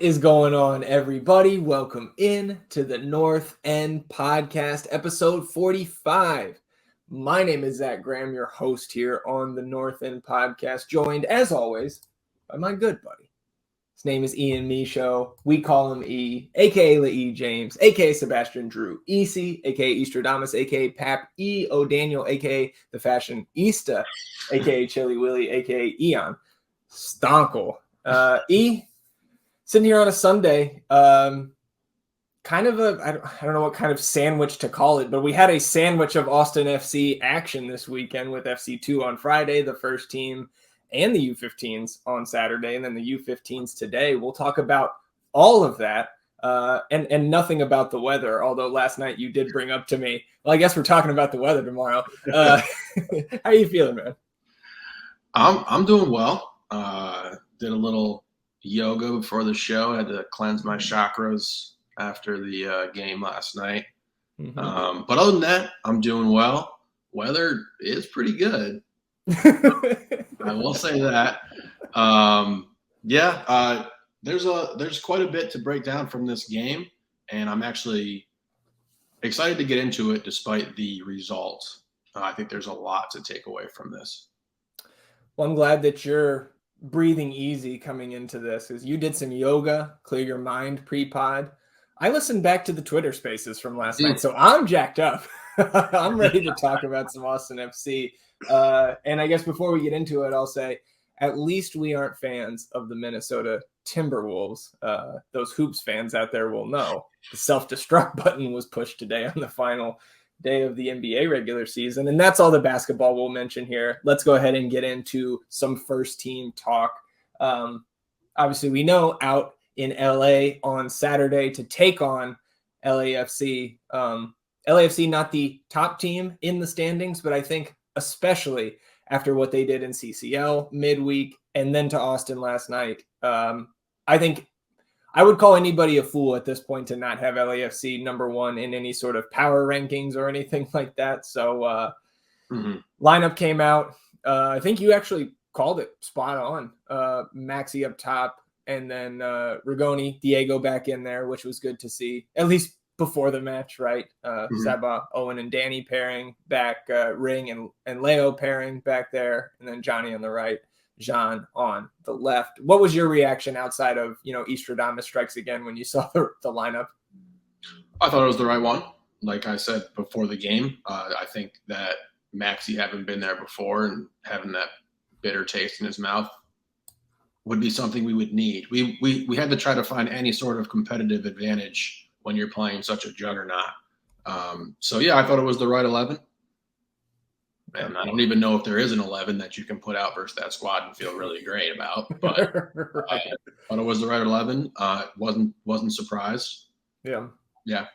is going on, everybody? Welcome in to the North End Podcast, episode 45. My name is Zach Graham, your host here on the North End Podcast, joined, as always, by my good buddy. His name is Ian Michaud. We call him E, a.k.a. LaE James, a.k.a. Sebastian Drew, EC, a.k.a. Eastradamus, a.k.a. Pap, E. O'Daniel, a.k.a. The Fashionista, a.k.a. Chili Willy, a.k.a. Eon Stonkel. E, sitting here on a Sunday, kind of I don't know what kind of sandwich to call it, but we had a sandwich of Austin FC action this weekend with FC2 on Friday, the first team, and the U15s on Saturday, and then the U15s today. We'll talk about all of that and nothing about the weather, although last night you did bring up to me, well, I guess we're talking about the weather tomorrow. How are you feeling, man? I'm doing well. Did a little yoga before the show. I had to cleanse my chakras after the game last night. Mm-hmm. But other than that, I'm doing well. Weather is pretty good. I will say that. There's quite a bit to break down from this game, and I'm actually excited to get into it despite the result. I think there's a lot to take away from this. Well, I'm glad that you're breathing easy coming into this, because you did some yoga, clear your mind pre-pod. I listened back to the Twitter spaces from last night, so I'm jacked up. I'm ready to talk about some Austin FC. And I guess before we get into it, I'll say at least we aren't fans of the Minnesota Timberwolves. Those Hoops fans out there will know the self-destruct button was pushed today on the final day of the NBA regular season. And that's all the basketball we'll mention here. Let's go ahead and get into some first team talk. Obviously, we know out in LA on Saturday to take on LAFC. LAFC, not the top team in the standings, but I think especially after what they did in CCL midweek and then to Austin last night, I think I would call anybody a fool at this point to not have LAFC number one in any sort of power rankings or anything like that. So lineup came out. I think you actually called it spot on. Maxi up top, and then Rigoni, Diego back in there, which was good to see, at least before the match, right? Seba, Owen, and Danny pairing back, Ring and Leo pairing back there, and then Johnny on the right, Jean on the left. What was your reaction outside of, Eastradamus strikes again when you saw the lineup? I thought it was the right one. Like I said before the game, I think that Maxi having been there before and having that bitter taste in his mouth would be something we would need. We had to try to find any sort of competitive advantage when you're playing such a juggernaut. So yeah, I thought it was the right 11. And I don't even know if there is an 11 that you can put out versus that squad and feel really great about. But I thought it was the right 11. Wasn't surprised. Yeah. I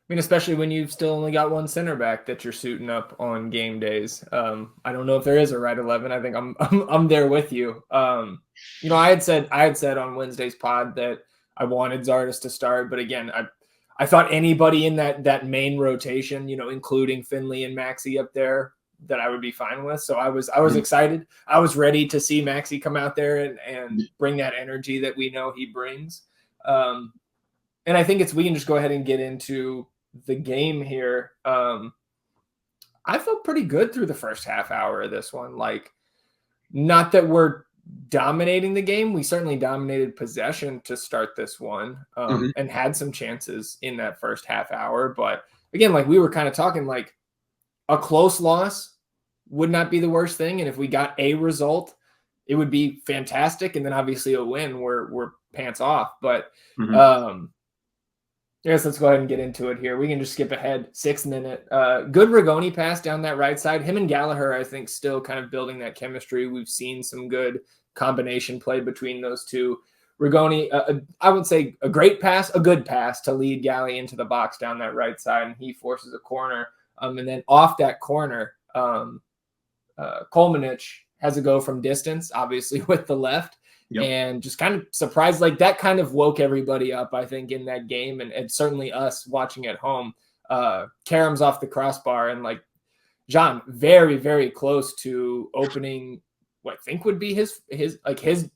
mean, especially when you've still only got one center back that you're suiting up on game days. I don't know if there is a right 11. I think I'm there with you. I had said on Wednesday's pod that I wanted Zardes to start, but again, I thought anybody in that main rotation, including Finley and Maxi up there, that I would be fine with. So I was excited. I was ready to see Maxi come out there and bring that energy that we know he brings. And I think we can just go ahead and get into the game here. I felt pretty good through the first half hour of this one. Like, not that we're dominating the game. We certainly dominated possession to start this one and had some chances in that first half hour. But again, like we were kind of talking, like a close loss would not be the worst thing. And if we got a result, it would be fantastic. And then obviously a win, we're pants off. But I guess let's go ahead and get into it here. We can just skip ahead. 6th minute. Good Rigoni pass down that right side. Him and Gallagher, I think, still kind of building that chemistry. We've seen some good combination play between those two. Rigoni, I would say a great pass, a good pass to lead Gally into the box down that right side, and he forces a corner. And then off that corner, Kolmanich has a go from distance, obviously with the left. Yep. And just kind of surprised, like that kind of woke everybody up, I think, in that game, and certainly us watching at home. Karam's off the crossbar, and like Jean, very, very close to opening what I think would be his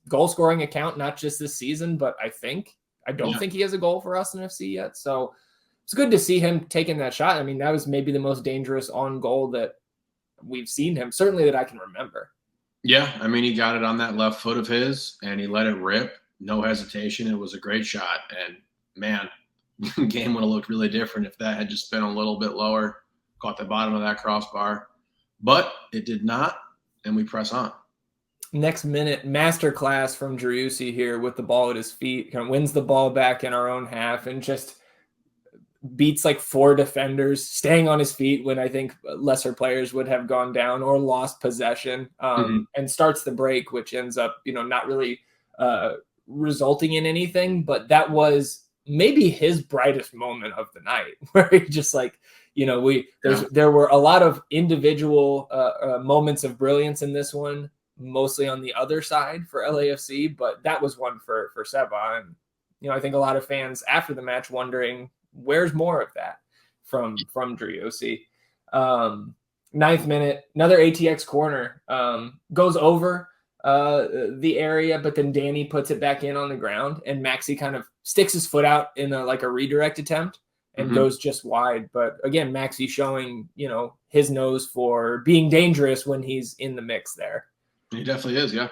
goal scoring account, not just this season, but I don't think he has a goal for Austin FC yet. So it's good to see him taking that shot. I mean, that was maybe the most dangerous on goal that we've seen him, certainly that I can remember. Yeah, I mean, he got it on that left foot of his, and he let it rip, no hesitation. It was a great shot, and man, the game would have looked really different if that had just been a little bit lower, caught the bottom of that crossbar. But it did not, and we press on. Next minute, masterclass from Driussi here with the ball at his feet, kind of wins the ball back in our own half and just beats like 4 defenders, staying on his feet when I think lesser players would have gone down or lost possession, and starts the break, which ends up, not really resulting in anything. But that was maybe his brightest moment of the night, where he just there were a lot of individual moments of brilliance in this one, mostly on the other side for LAFC, but that was one for Seba. And, I think a lot of fans after the match wondering, where's more of that from Driussi? 9th minute, another ATX corner, goes over the area, but then Danny puts it back in on the ground, and Maxi kind of sticks his foot out in a redirect attempt and goes just wide. But again, Maxi showing, his nose for being dangerous when he's in the mix there. He definitely is, yeah.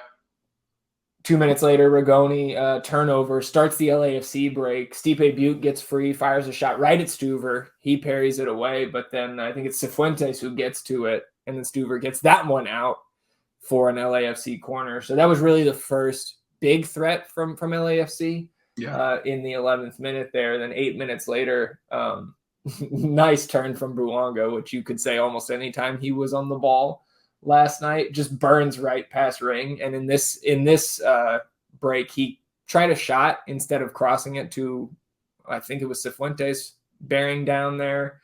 2 minutes later, Rigoni turnover starts the LAFC break. Stipe Butte gets free, fires a shot right at Stuver. He parries it away, but then I think it's Cifuentes who gets to it, and then Stuver gets that one out for an LAFC corner. So that was really the first big threat from LAFC in the 11th minute there. Then 8 minutes later, nice turn from Bouanga, which you could say almost any time he was on the ball last night, just burns right past Ring. And in this break, he tried a shot instead of crossing it to, I think it was Cifuentes bearing down there.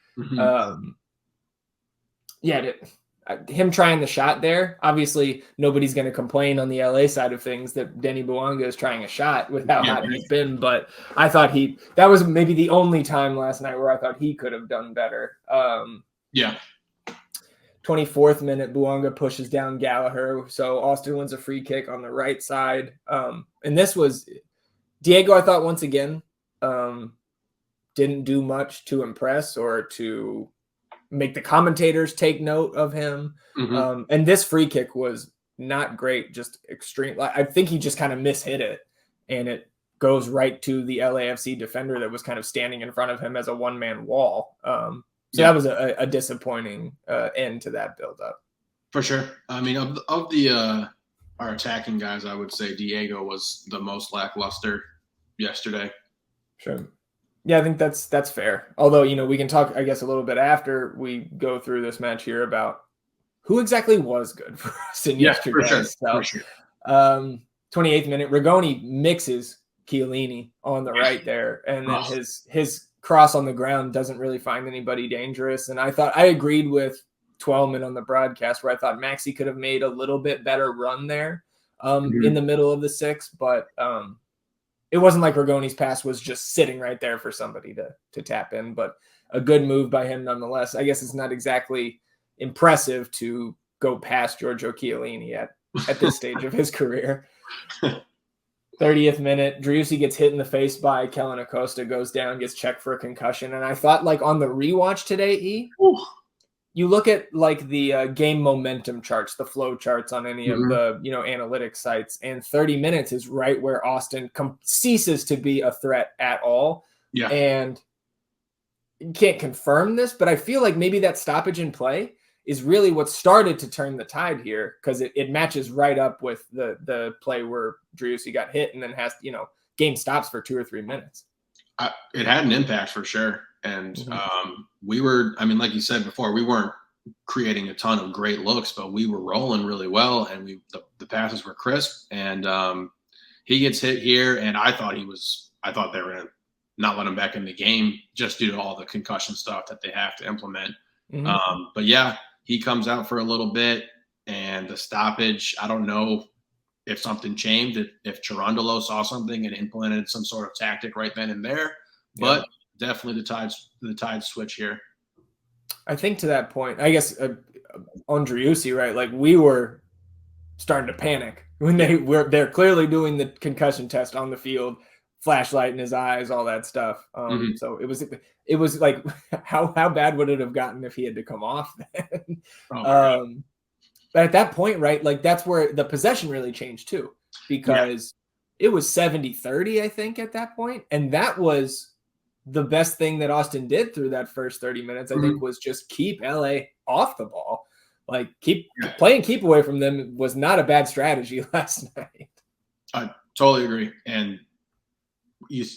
Him trying the shot there, obviously nobody's going to complain on the LA side of things that Denny Bouanga is trying a shot with how hot he's been, but I thought that was maybe the only time last night where I thought he could have done better. 24th minute, Bouanga pushes down Gallagher, so Austin wins a free kick on the right side. And this was Diego, I thought, once again, didn't do much to impress or to make the commentators take note of him. And this free kick was not great, just extreme. I think he just kind of mishit it, and it goes right to the LAFC defender that was kind of standing in front of him as a one-man wall. So that was a disappointing end to that build-up. For sure. I mean, of the our attacking guys, I would say Diego was the most lackluster yesterday. Sure. Yeah, I think that's fair. Although, we can talk, I guess, a little bit after we go through this match here about who exactly was good for us in yesterday. For sure. 28th minute, Rigoni mixes Chiellini on the right there, and then his cross on the ground doesn't really find anybody dangerous. And I agreed with Twelman on the broadcast, where I thought Maxi could have made a little bit better run there in the middle of the 6, but it wasn't like Rigoni's pass was just sitting right there for somebody to tap in, but a good move by him nonetheless. I guess it's not exactly impressive to go past Giorgio Chiellini at this stage of his career. 30th minute, Driussi gets hit in the face by Kellen Acosta, goes down, gets checked for a concussion. And I thought, on the rewatch today, you look at the game momentum charts, the flow charts on any of the analytics sites, and 30 minutes is right where Austin ceases to be a threat at all. Yeah. And you can't confirm this, but I feel like maybe that stoppage in play is really what started to turn the tide here, because it matches right up with the play where Driussi got hit and then has, game stops for 2 or 3 minutes. It had an impact for sure. And we were, like you said before, we weren't creating a ton of great looks, but we were rolling really well, and the passes were crisp. And he gets hit here, and I thought they were going to not let him back in the game just due to all the concussion stuff that they have to implement. But yeah, he comes out for a little bit, and the stoppage, I don't know if something changed, if Cherundolo saw something and implemented some sort of tactic right then and there, but definitely the tide switch here. I think to that point, I guess on Driussi, right? We were starting to panic when they're clearly doing the concussion test on the field, flashlight in his eyes, all that stuff. So it was like, how bad would it have gotten if he had to come off then? But at that point, right, like that's where the possession really changed too, because it was 70-30, I think, at that point. And that was the best thing that Austin did through that first 30 minutes, I think, was just keep LA off the ball. Like keep away from them was not a bad strategy last night. I totally agree. And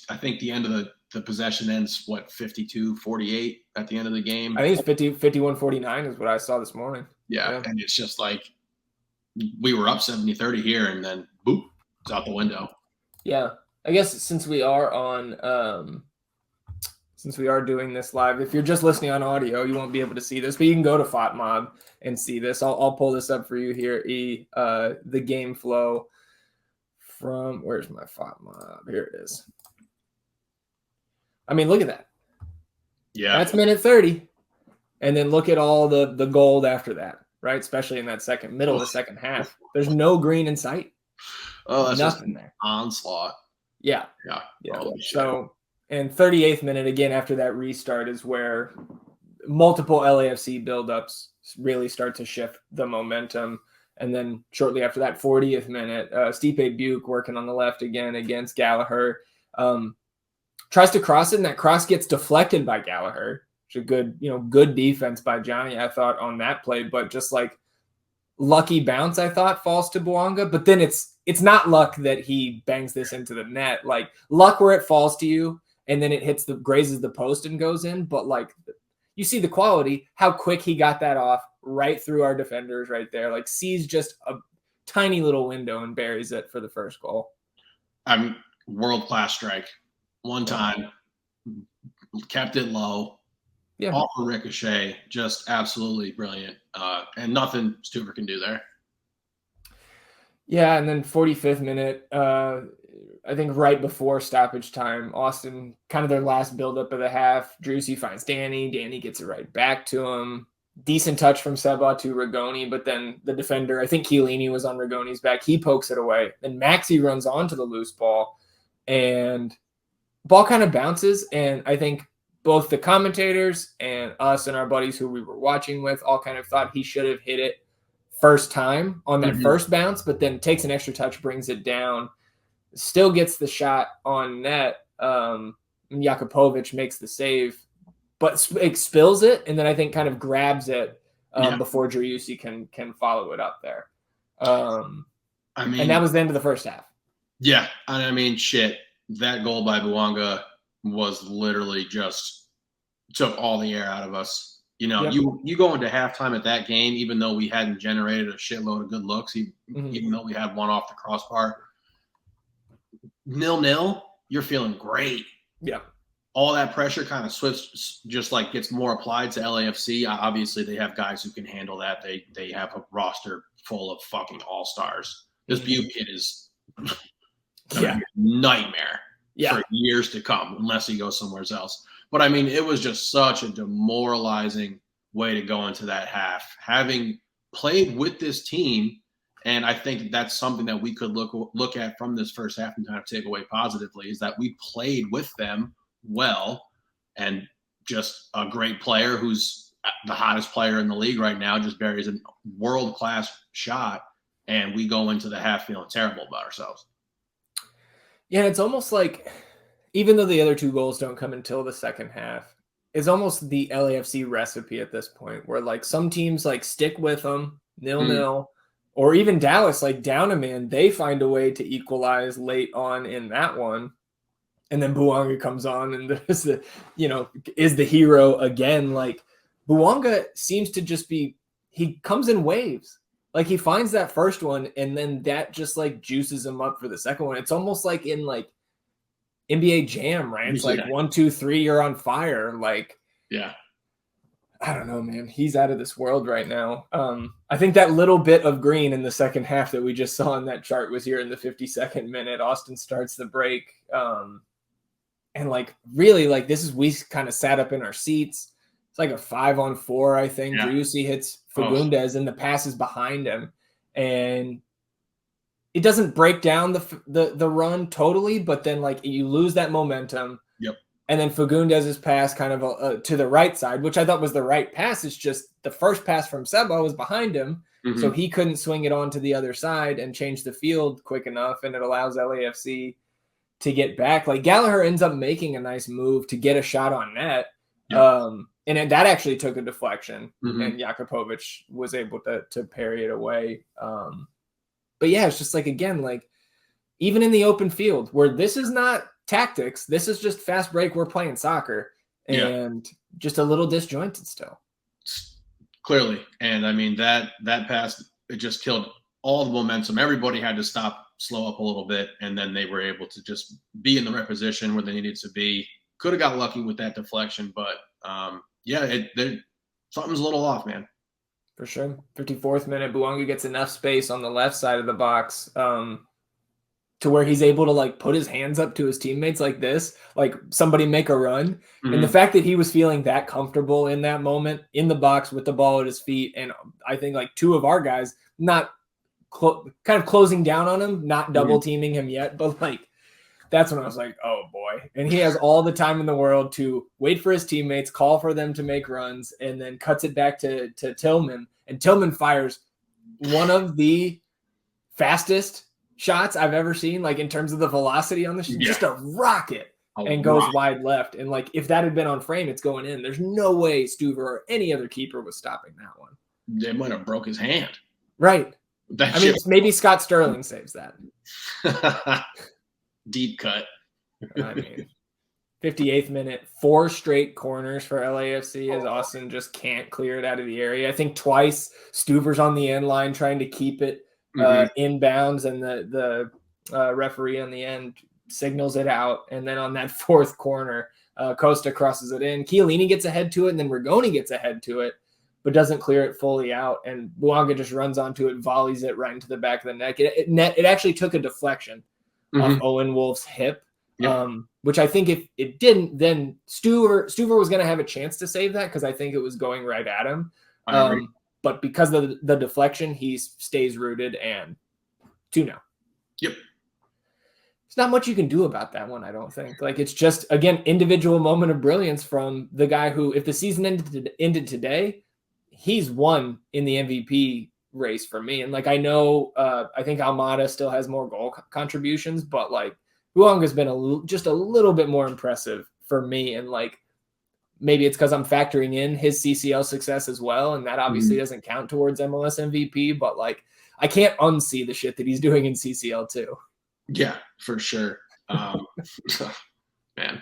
I think the end of the possession ends, 52-48 at the end of the game. I think it's 51-49 is what I saw this morning. Yeah. And it's just like we were up 70-30 here, and then boop, it's out the window. Yeah. I guess since we are doing this live, if you're just listening on audio, you won't be able to see this, but you can go to FOTMob and see this. I'll pull this up for you here. The game flow from, where's my FOTMob? Here it is. I mean, look at that. Yeah. That's minute 30. And then look at all the gold after that, right? Especially in that middle of the second half. There's no green in sight. Oh, that's nothing just there. Onslaught. Yeah. Yeah. So, and 38th minute, again, after that restart is where multiple LAFC buildups really start to shift the momentum. And then shortly after that, 40th minute, Stipe Buke working on the left again against Gallagher. Tries to cross it, and that cross gets deflected by Gallagher. Which is a good defense by Johnny, I thought, on that play. But just like lucky bounce, I thought, falls to Bouanga. But then it's not luck that he bangs this into the net. Like luck where it falls to you, and then it grazes the post and goes in. But like you see the quality, how quick he got that off right through our defenders right there. Like sees just a tiny little window and buries it for the first goal. World-class strike. One time, kept it low. Yeah. Off a ricochet, just absolutely brilliant. And nothing Stuver can do there. Yeah, and then 45th minute, I think right before stoppage time, Austin, kind of their last buildup of the half. Driussi finds Danny. Danny gets it right back to him. Decent touch from Seba to Rigoni, but then the defender, I think Chiellini was on Rigoni's back. He pokes it away. Then Maxi runs onto the loose ball, and ball kind of bounces. And I think both the commentators and us and our buddies who we were watching with all kind of thought he should have hit it first time on that first bounce, but then takes an extra touch, brings it down, still gets the shot on net. Jakupovic makes the save, but it spills it, and then I think kind of grabs it before Driussi can follow it up there. And that was the end of the first half. Yeah, I mean, shit. That goal by Bouanga was literally just took all the air out of us. You go into halftime at that game, even though we hadn't generated a shitload of good looks, even though we had one off the crossbar. 0-0, you're feeling great. Yeah. All that pressure kind of switches, just like gets more applied to LAFC. Obviously, they have guys who can handle that. They have a roster full of fucking all-stars. This Butte kid is a nightmare for years to come, unless he goes somewhere else. But I mean, it was just such a demoralizing way to go into that half, having played with this team. And I think that's something that we could look at from this first half and kind of take away positively, is that we played with them well, and just a great player who's the hottest player in the league right now just buries a world-class shot, and we go into the half feeling terrible about ourselves. Yeah, it's almost like, even though the other two goals don't come until the second half, it's almost the LAFC recipe at this point, where like some teams like stick with them 0-0, or even Dallas, like down a man, they find a way to equalize late on in that one. And then Bouanga comes on and there's is the hero again. Like Bouanga seems to just be, he comes in waves. Like he finds that first one, and then that just like juices him up for the second one. It's almost like in like NBA Jam, right? It's like 1, 2, 3, you're on fire. Like, I don't know, man. He's out of this world right now. I think that little bit of green in the second half that we just saw in that chart was here in the 52nd minute. Austin starts the break. And like, really, like we kind of sat up in our seats. It's like a 5-on-4, I think. Driussi hits Fagundes and the pass is behind him. And it doesn't break down the run totally, but then like you lose that momentum. Yep. And then Fagundez's pass kind of to the right side, which I thought was the right pass. It's just the first pass from Seba was behind him. Mm-hmm. So he couldn't swing it on to the other side and change the field quick enough. And it allows LAFC to get back. Like Gallagher ends up making a nice move to get a shot on net. Yep. And that actually took a deflection, and Jakupovic was able to parry it away. But yeah, it's just like, again, like even in the open field where this is not tactics, this is just fast break. We're playing soccer and just a little disjointed still. Clearly. And I mean, that pass, it just killed all the momentum. Everybody had to stop, slow up a little bit. And then they were able to just be in the right position where they needed to be. Could have got lucky with that deflection, but something's a little off, man. For sure. 54th minute, Bouanga gets enough space on the left side of the box to where he's able to like put his hands up to his teammates like this, like somebody make a run. And the fact that he was feeling that comfortable in that moment in the box with the ball at his feet. And I think like two of our guys not kind of closing down on him, not double teaming him yet, but like, that's when I was like, oh boy. And he has all the time in the world to wait for his teammates, call for them to make runs, and then cuts it back to Tillman. And Tillman fires one of the fastest shots I've ever seen, like in terms of the velocity on the shot, just a rocket goes wide left. And like, if that had been on frame, it's going in. There's no way Stuver or any other keeper was stopping that one. They might have broke his hand. Right. Maybe Scott Sterling saves that. Deep cut. I mean, 58th minute, 4 straight corners for LAFC as Austin just can't clear it out of the area. I think twice Stuver's on the end line trying to keep it inbounds, and the referee on the end signals it out. And then on that 4th corner, Costa crosses it in. Chiellini gets ahead to it, and then Rigoni gets ahead to it, but doesn't clear it fully out. And Bouanga just runs onto it, volleys it right into the back of the net. It actually took a deflection off Owen Wolf's hip, which I think if it didn't, then Stuver was going to have a chance to save that because I think it was going right at him. But because of the deflection, he stays rooted and 2-0. Yep. There's not much you can do about that one, I don't think. Like, it's just, again, individual moment of brilliance from the guy who, if the season ended today, he's won in the MVP race for me. And like, I know, I think Almada still has more goal contributions, but like Bouanga's been just a little bit more impressive for me. And like, maybe it's because I'm factoring in his CCL success as well. And that obviously doesn't count towards MLS MVP, but like, I can't unsee the shit that he's doing in CCL too. Yeah, for sure. Man.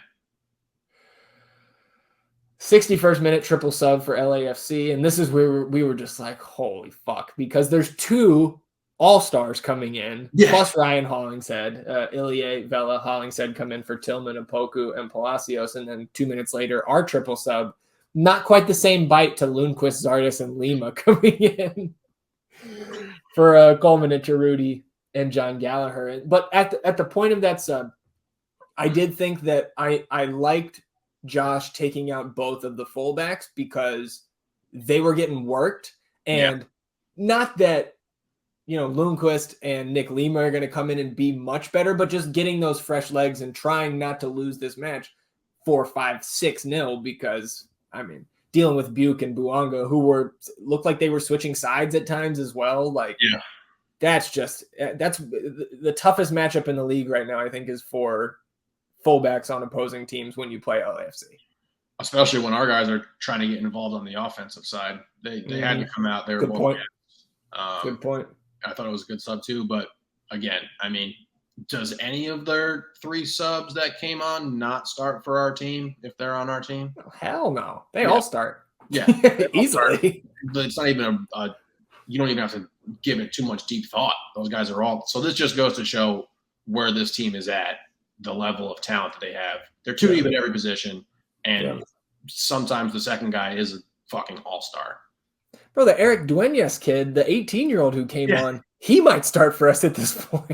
61st minute triple sub for LAFC. And this is where we were just like, holy fuck, because there's 2 all-stars coming in, plus Ryan Hollingshead, Ilie, Vela, Hollingshead come in for Tillman, Opoku, and Palacios. And then 2 minutes later, our triple sub, not quite the same bite to Lundqvist, Zardes, and Lima coming in for Coleman and Cerruti and John Gallagher. But at the point of that sub, I did think that I liked Josh taking out both of the fullbacks because they were getting worked, and not that, you know, Lundqvist and Nick Lima are going to come in and be much better, but just getting those fresh legs and trying not to lose this match 4-5-6-0, because I mean, dealing with Buke and Bouanga, who looked like they were switching sides at times as well. Like, that's the toughest matchup in the league right now, I think, is for fullbacks on opposing teams when you play LAFC. Especially when our guys are trying to get involved on the offensive side. They had to come out there. Good point. Good point. I thought it was a good sub too, but again, I mean, does any of their 3 subs that came on not start for our team if they're on our team? Oh, hell no. They all start. Yeah. Easily. It's not even you don't even have to give it too much deep thought. Those guys are all – so this just goes to show where this team is at, the level of talent that they have. They're 2 deep at every position, and sometimes the second guy is a fucking all-star. Bro, the Eric Duenas kid, the 18-year-old who came on, he might start for us at this point,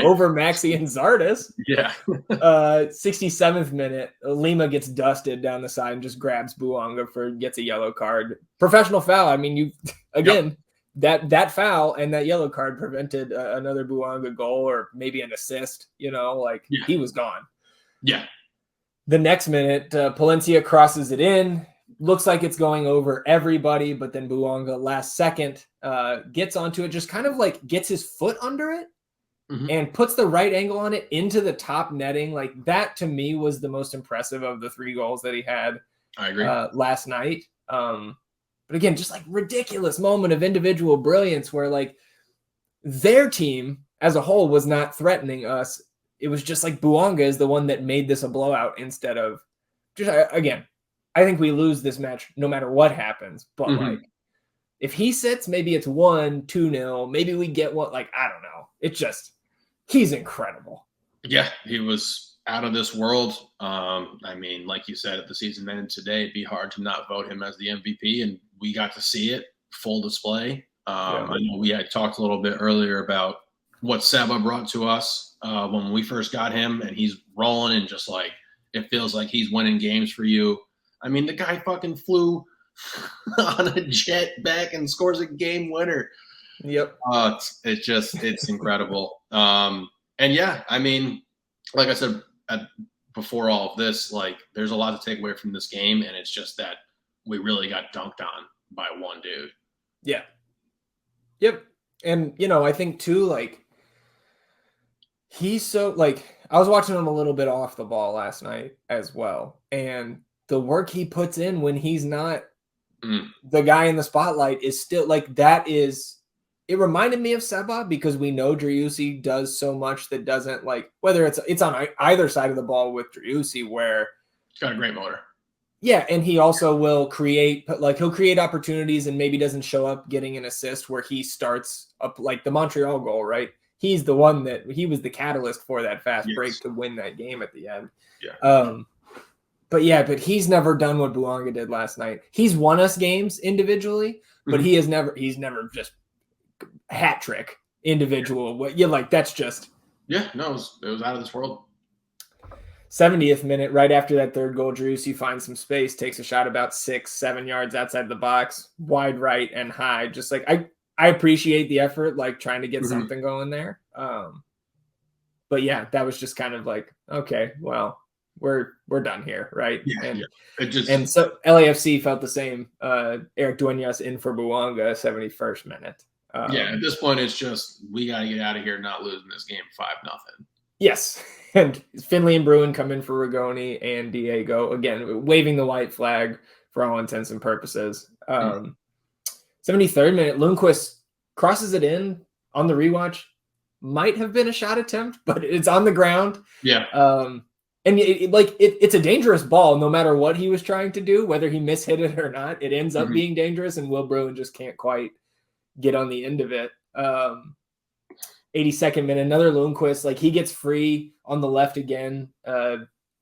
over Maxi and Zardes. Yeah. 67th minute, Lima gets dusted down the side and just grabs Bouanga gets a yellow card. Professional foul. I mean, that foul and that yellow card prevented another Bouanga goal or maybe an assist, he was gone. Yeah. The next minute, Palencia crosses it in. Looks like it's going over everybody, but then Bouanga last second gets onto it, just kind of gets his foot under it and puts the right angle on it into the top netting. That to me was the most impressive of the 3 goals that he had. I agree. Last night. But again, just ridiculous moment of individual brilliance where their team as a whole was not threatening us. It was just Bouanga is the one that made this a blowout instead of just, again, I think we lose this match no matter what happens. But if he sits, maybe it's 1-2-0. Maybe we get what, I don't know. It's just, he's incredible. Yeah, he was out of this world. I mean, like you said, if the season ended today, it'd be hard to not vote him as the MVP, and we got to see it full display. I know we had talked a little bit earlier about what Seba brought to us when we first got him, and he's rolling and just it feels like he's winning games for you. I mean, the guy fucking flew on a jet back and scores a game winner. Yep. It's incredible. And yeah, I mean, like I said before all of this, there's a lot to take away from this game, and it's just that we really got dunked on by one dude. Yeah. Yep. And, I think too, he's so, I was watching him a little bit off the ball last night as well. And the work he puts in when he's not the guy in the spotlight is still, that is, it reminded me of Seba because we know Driussi does so much that doesn't, whether it's on either side of the ball with Driussi where he's got a great motor. Yeah, and he also will create, he'll create opportunities and maybe doesn't show up getting an assist where he starts up, the Montreal goal, right? He's the one he was the catalyst for that fast break to win that game at the end. Yeah. But he's never done what Bouanga did last night. He's won us games individually, but he's never just hat trick individual. That's just. Yeah, no, it was out of this world. 70th minute, right after that third goal, Driussi finds some space, takes a shot about 6-7 yards outside the box, wide right and high. Just I appreciate the effort, trying to get something going there. But yeah, that was just kind of okay, well, we're done here, right? Yeah, and so LAFC felt the same. Eric Duenas in for Bouanga, 71st minute. At this point, it's just we got to get out of here, not losing this game 5-0. Yes. And Finley and Bruin come in for Rigoni and Diego, again, waving the white flag for all intents and purposes. 73rd minute, Lundqvist crosses it in on the rewatch. Might have been a shot attempt, but it's on the ground. Yeah. And it's a dangerous ball no matter what he was trying to do, whether he mishit it or not. It ends up being dangerous, and Will Bruin just can't quite get on the end of it. 82nd minute, another Lundqvist, he gets free on the left again.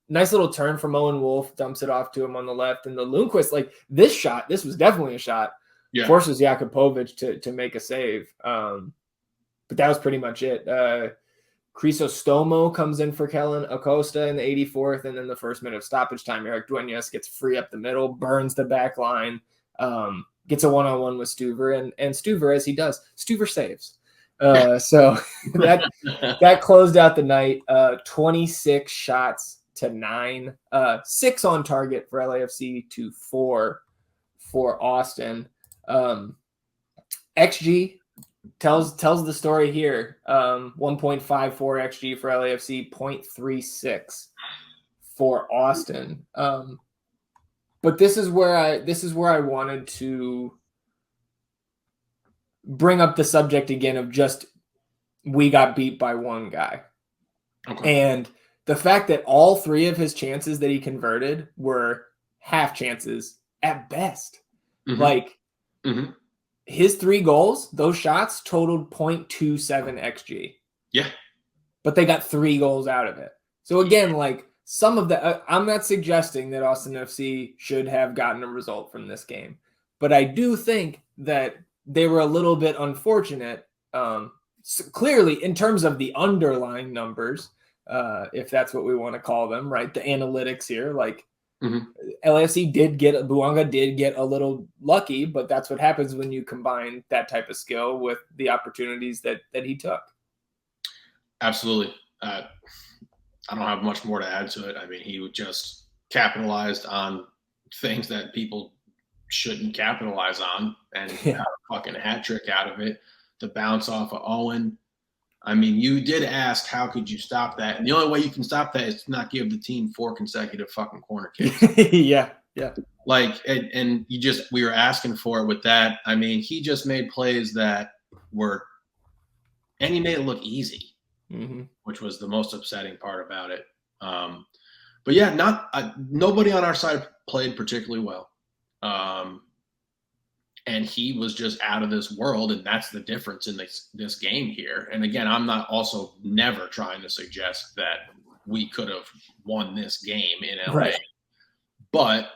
Nice little turn from Owen Wolf, dumps it off to him on the left. And the Lundqvist, this was definitely a shot. Yeah. Forces Jakubovic to make a save. But that was pretty much it. Crisostomo comes in for Kellen Acosta in the 84th, and then the first minute of stoppage time, Eric Duenas gets free up the middle, burns the back line, gets a one-on-one with Stuver, and Stuver, as he does, Stuver saves. So that closed out the night. 26 shots to 9, 6 on target for LAFC to 4 for Austin. XG tells the story here. 1.54 XG for LAFC, 0.36 for Austin. But this is where I wanted to bring up the subject again of just we got beat by one guy. Okay. And the fact that all 3 of his chances that he converted were half chances at best. His 3 goals, those shots totaled 0.27 XG. Yeah. But they got 3 goals out of it. So again, some of the I'm not suggesting that Austin FC should have gotten a result from this game, but I do think that they were a little bit unfortunate, clearly in terms of the underlying numbers, if that's what we want to call them, right? The analytics here, LAFC Bouanga did get a little lucky, but that's what happens when you combine that type of skill with the opportunities that he took. Absolutely. I don't have much more to add to it. I mean, he just capitalized on things that people shouldn't capitalize on and got a fucking hat trick out of it. The bounce off of Owen. I mean, you did ask, how could you stop that? And the only way you can stop that is to not give the team 4 consecutive fucking corner kicks. Yeah. Like, and we were asking for it with that. I mean, he just made plays that were, and he made it look easy, which was the most upsetting part about it. But yeah, nobody on our side played particularly well. And he was just out of this world, and that's the difference in this game here. And again, I'm not also never trying to suggest that we could have won this game in LA. Right. But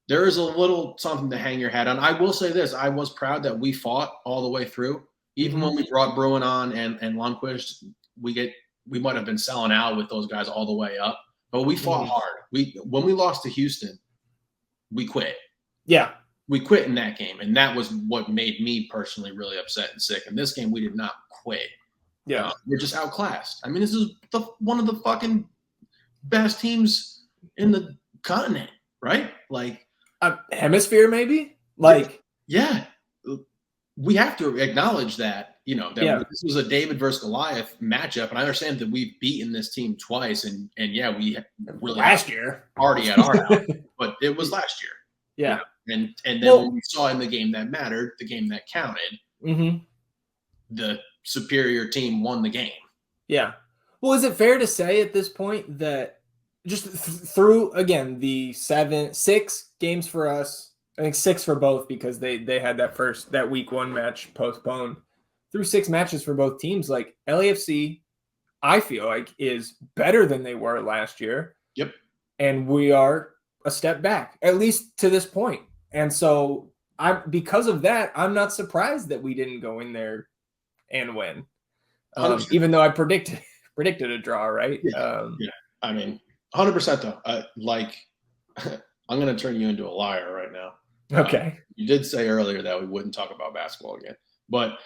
there is a little something to hang your hat on. I will say this. I was proud that we fought all the way through. Even when we brought Bruin on and Lundqvist, we might have been selling out with those guys all the way up. But we fought hard. When we lost to Houston, we quit. Yeah. We quit in that game, and that was what made me personally really upset and sick. In this game, we did not quit. Yeah. We're just outclassed. I mean, this is one of the fucking best teams in the continent, right? Like, hemisphere, maybe? Like, yeah. We have to acknowledge that, this was a David versus Goliath matchup, and I understand that we've beaten this team twice, and we really last year already at our house, but it was last year. Yeah. And then when we saw in the game that mattered, the game that counted, the superior team won the game. Yeah. Well, is it fair to say at this point that just through, again, the 6 games for us, I think 6 for both because they had that week 1 match postponed, through 6 matches for both teams, like LAFC, I feel like is better than they were last year. Yep. And we are a step back, at least to this point. And so because of that, I'm not surprised that we didn't go in there and win. Even though I predicted a draw, right? Yeah. I mean, 100% though. I'm going to turn you into a liar right now. Okay. You did say earlier that we wouldn't talk about basketball again, but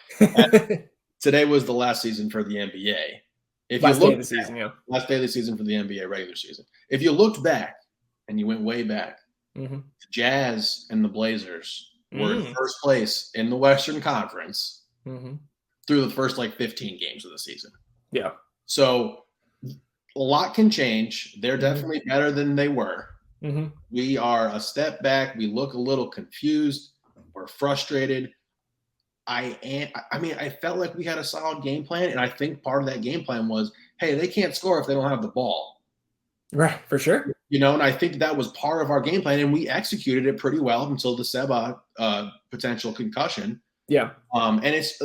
today was the last season for the NBA. Last day of the season, Last day of the season for the NBA regular season. If you looked back and you went way back, the Jazz and the Blazers were in first place in the Western Conference through the first 15 games of the season. Yeah. So a lot can change. They're definitely better than they were. We are a step back. We look a little confused. We're frustrated. I felt like we had a solid game plan, and I think part of that game plan was, hey, they can't score if they don't have the ball. Right, for sure. And I think that was part of our game plan, and we executed it pretty well until the Seba potential concussion. Yeah. And it's,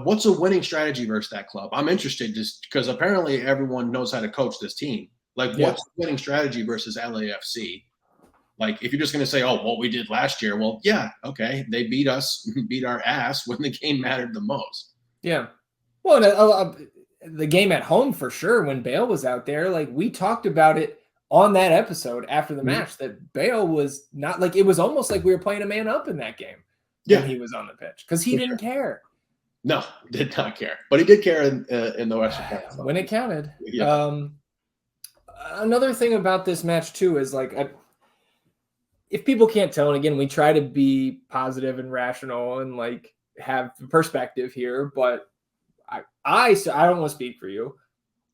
what's a winning strategy versus that club? I'm interested just because apparently everyone knows how to coach this team. What's the winning strategy versus LAFC? If you're just going to say, oh, what we did last year, well, yeah, okay. They beat our ass when the game mattered the most. Yeah. Well, the game at home for sure when Bale was out there, we talked about it on that episode after the match that Bale was not it was almost like we were playing a man up in that game when he was on the pitch because he didn't care. No, did not care. But he did care in the Western Conference. When it counted. Yeah. Another thing about this match too is if people can't tell, and again, we try to be positive and rational and have perspective here, but I don't want to speak for you.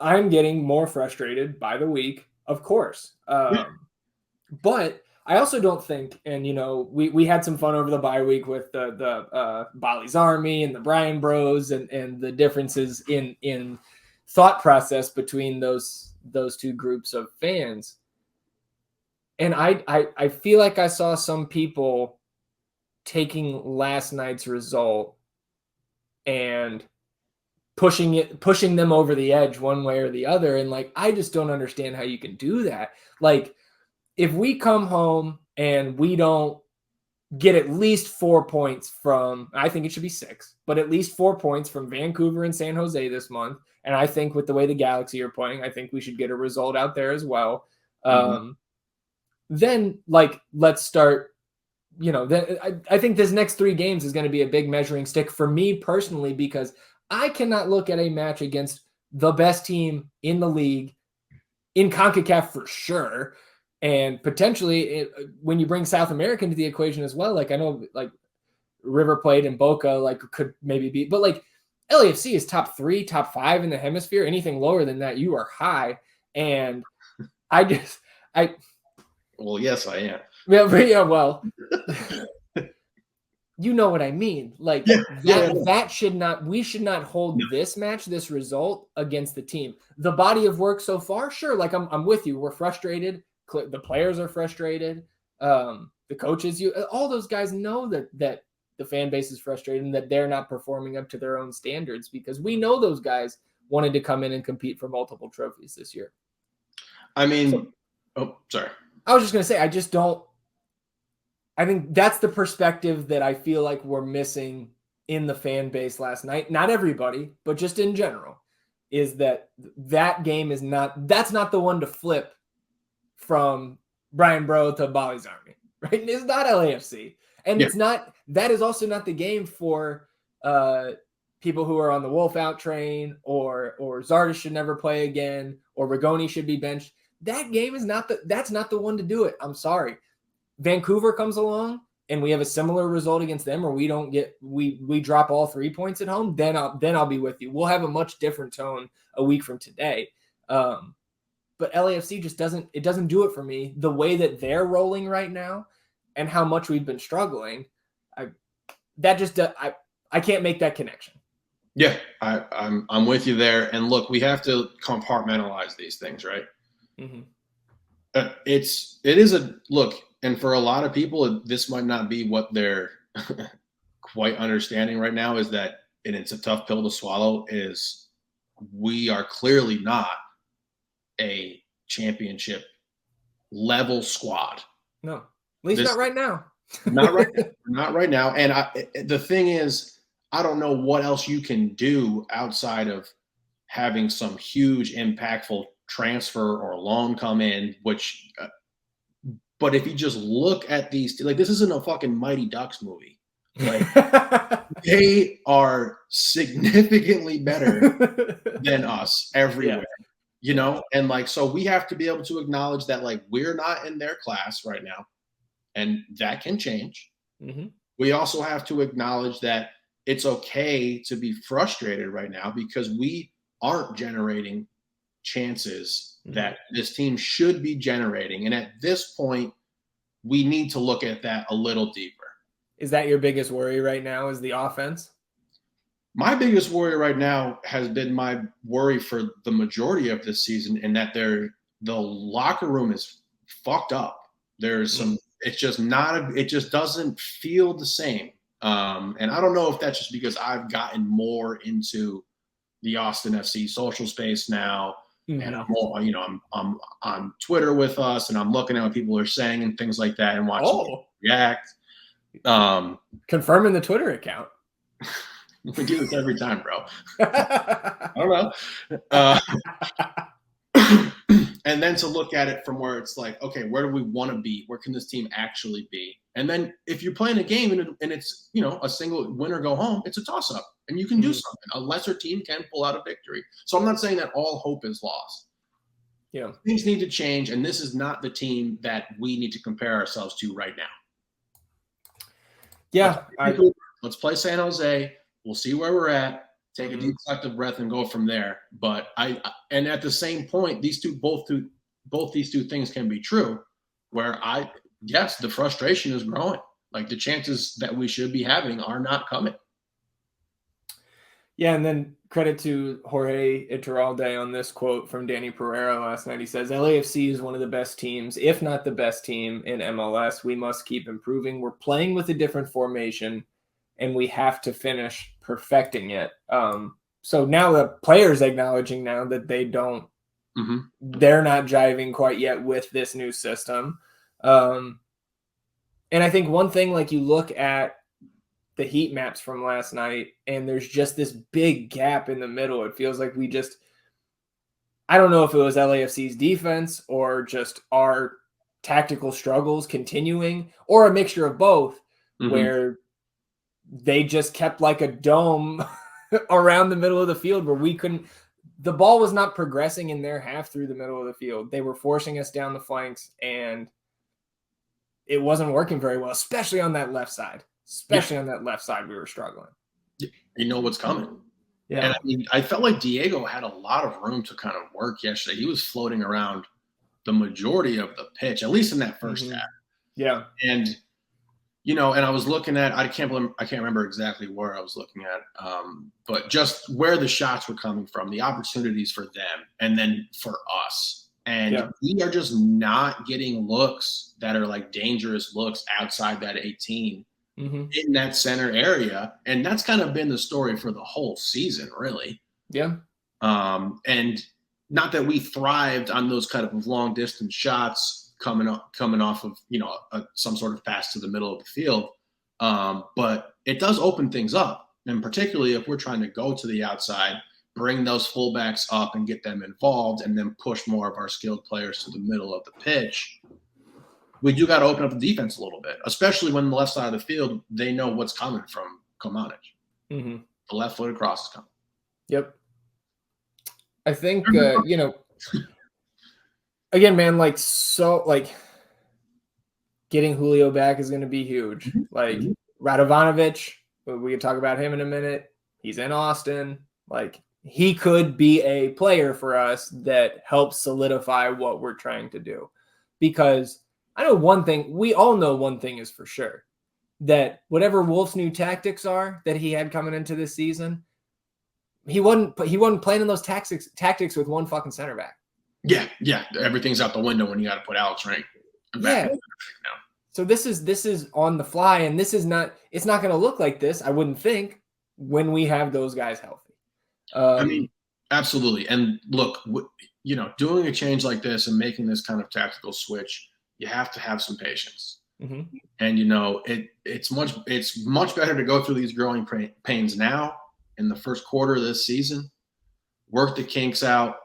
I'm getting more frustrated by the week, of course. But I also don't think, and we had some fun over the bye week with the Bali's Army and the Bryan Bros and the differences in thought process between those 2 groups of fans. And I feel like I saw some people taking last night's result and pushing them over the edge one way or the other. And I just don't understand how you can do that. If we come home and we don't get at least 4 points from, I think it should be 6, but at least 4 points from Vancouver and San Jose this month. And I think with the way the Galaxy are playing, I think we should get a result out there as well. then like let's start. I think this next 3 games is going to be a big measuring stick for me personally, because I cannot look at a match against the best team in the league, in CONCACAF for sure, and potentially when you bring South America into the equation as well. Like I know like River Plate and Boca like could maybe be, but like LAFC is top 3, top 5 in the hemisphere. Anything lower than that, you are high. And well, yes, I am. Yeah, well, you know what I mean. Like that should not, we should not hold this match, this result against the team. The body of work so far, sure. Like I'm with you. We're frustrated. The players are frustrated. The coaches, all those guys know that the fan base is frustrated and that they're not performing up to their own standards, because we know those guys wanted to come in and compete for multiple trophies this year. I mean, sorry. I was just going to say, I think that's the perspective that I feel like we're missing in the fan base last night. Not everybody, but just in general, is that game is that's not the one to flip from Brian Bro to Bali's Army, right? It's not LAFC. And that is also not the game for people who are on the Wolf out train, or Zardes should never play again, or Rigoni should be benched. That game is that's not the one to do it. I'm sorry. Vancouver comes along and we have a similar result against them, or we drop all 3 points at home, then I'll be with you. We'll have a much different tone a week from today. But LAFC just doesn't do it for me. The way that they're rolling right now and how much we've been struggling, I can't make that connection. Yeah, I'm with you there. And look, we have to compartmentalize these things, right? Mm-hmm. It is a look. And for a lot of people, this might not be what they're quite understanding right now, is that, and it's a tough pill to swallow, is we are clearly not a championship level squad. No, at least not right now. Not right now. And the thing is, I don't know what else you can do outside of having some huge impactful transfer or loan come in, which but if you just look at these, like, this isn't a fucking Mighty Ducks movie. Like, they are significantly better than us everywhere, And like, so we have to be able to acknowledge that, like, we're not in their class right now, and that can change. Mm-hmm. We also have to acknowledge that it's okay to be frustrated right now, because we aren't generating chances that this team should be generating. And at this point, we need to look at that a little deeper. Is that your biggest worry right now, is the offense? My biggest worry right now has been my worry for the majority of this season, in that the locker room is fucked up. There's some, it's just it just doesn't feel the same. And I don't know if that's just because I've gotten more into the Austin FC social space now. And I'm more, I'm on Twitter with us, and I'm looking at what people are saying and things like that, and watching people react. Confirming the Twitter account. We do this every time, bro. I don't know. And then to look at it from where it's like, okay, where do we want to be? Where can this team actually be? And then if you're playing a game and it's, a single win or go home, it's a toss-up, and you can do something. A lesser team can pull out a victory. So I'm not saying that all hope is lost. Yeah, things need to change, and this is not the team that we need to compare ourselves to right now. Yeah, let's play San Jose. We'll see where we're at. Take a deep collective breath and go from there. But and at the same point, both these two things can be true. Where yes, the frustration is growing. Like, the chances that we should be having are not coming. Yeah, and then credit to Jorge Iturralde on this quote from Danny Pereira last night. He says, LAFC is one of the best teams, if not the best team in MLS. We must keep improving. We're playing with a different formation, and we have to finish perfecting it. So now the players acknowledging now that they're not jiving quite yet with this new system. And I think one thing, like, you look at the heat maps from last night, and there's just this big gap in the middle. It feels like I don't know if it was LAFC's defense or just our tactical struggles continuing, or a mixture of both, where they just kept like a dome around the middle of the field where we couldn't. The ball was not progressing in their half through the middle of the field. They were forcing us down the flanks, and it wasn't working very well, especially on that left side. On that left side, we were struggling. You know what's coming. Yeah. And I mean, I felt like Diego had a lot of room to kind of work yesterday. He was floating around the majority of the pitch, at least in that first half. Yeah. And, you know, and I was looking at, I can't remember exactly where I was looking at, but just where the shots were coming from, the opportunities for them, and then for us. And we are just not getting looks that are like dangerous looks outside that 18 in that center area. And that's kind of been the story for the whole season, really. Yeah. And not that we thrived on those kind of long distance shots coming off of, you know, some sort of pass to the middle of the field. But it does open things up. And particularly if we're trying to go to the outside, bring those fullbacks up and get them involved, and then push more of our skilled players to the middle of the pitch, we do got to open up the defense a little bit, especially when the left side of the field, they know what's coming from Komanic. The left-footed cross is coming. Yep. I think, you know, again, man, like, so, like, getting Julio back is going to be huge. Like, Radovanovic, we could talk about him in a minute. He's in Austin. Like, he could be a player for us that helps solidify what we're trying to do. Because I know one thing, we all know one thing is for sure, that whatever Wolf's new tactics are that he had coming into this season, he wasn't playing in those tactics with one fucking center back. Yeah. Everything's out the window when you got to put Alex Rank back. Yeah. So this is on the fly, and it's not going to look like this, I wouldn't think, when we have those guys healthy. I mean, absolutely. And look, you know, doing a change like this and making this kind of tactical switch, you have to have some patience. And, you know, it's much better to go through these growing pains now in the first quarter of this season, work the kinks out,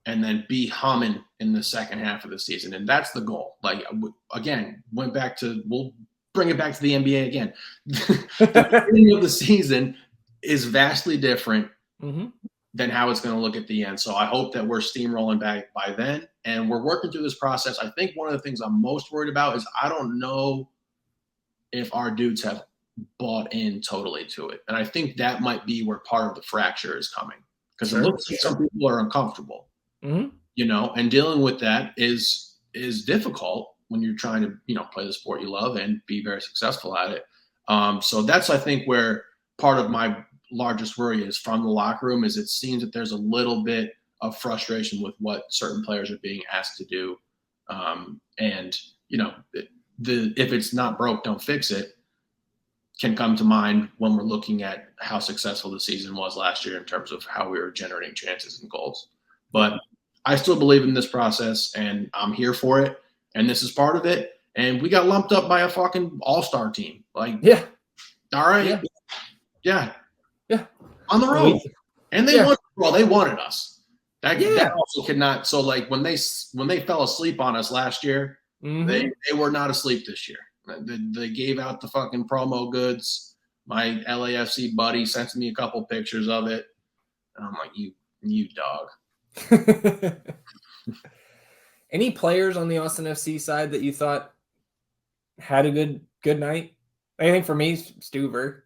and then be humming in the second half of the season. And that's the goal. Like, again, we'll bring it back to the NBA again. The beginning of the season is vastly different than how it's going to look at the end. So I hope that we're steamrolling back by then, and we're working through this process. I think one of the things I'm most worried about is I don't know if our dudes have bought in totally to it. And I think that might be where part of the fracture is coming, because it looks like some people are uncomfortable, you know, and dealing with that is difficult when you're trying to, you know, play the sport you love and be very successful at it. So that's, I think, where part of my largest worry is from the locker room, is it seems that there's a little bit of frustration with what certain players are being asked to do. And, you know, if it's not broke, don't fix it, can come to mind when we're looking at how successful the season was last year in terms of how we were generating chances and goals. But I still believe in this process, and I'm here for it, and this is part of it. And we got lumped up by a fucking all-star team. Like, all right. Yeah. On the road. And they wanted us. That also could not. So, like, when they fell asleep on us last year, they were not asleep this year. They gave out the fucking promo goods. My LAFC buddy sent me a couple pictures of it. And I'm like, you dog. Any players on the Austin FC side that you thought had a good night? I think for me, Stuver.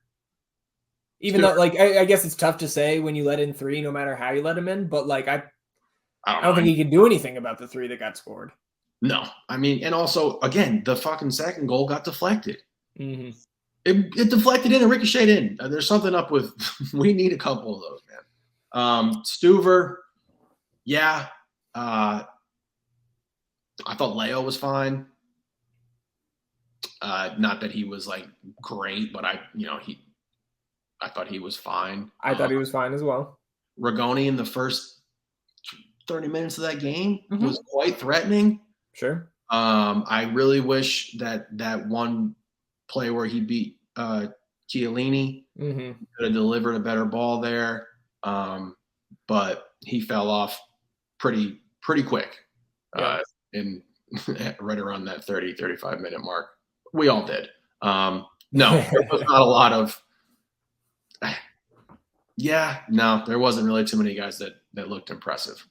Even though, like, I guess it's tough to say when you let in 3, no matter how you let him in. But, like, I don't think he could do anything about the 3 that got scored. No. I mean, and also, again, the fucking second goal got deflected. It deflected in and ricocheted in. There's something up with – we need a couple of those, man. Stuver, I thought Leo was fine. Not that he was, like, great, but I thought he was fine. I thought he was fine as well. Rigoni in the first 30 minutes of that game was quite threatening. Sure. I really wish that one play where he beat Chiellini could have delivered a better ball there. But he fell off pretty quick. And right around that 30, 35-minute mark. We all did. No, there was not a lot of there wasn't really too many guys that looked impressive.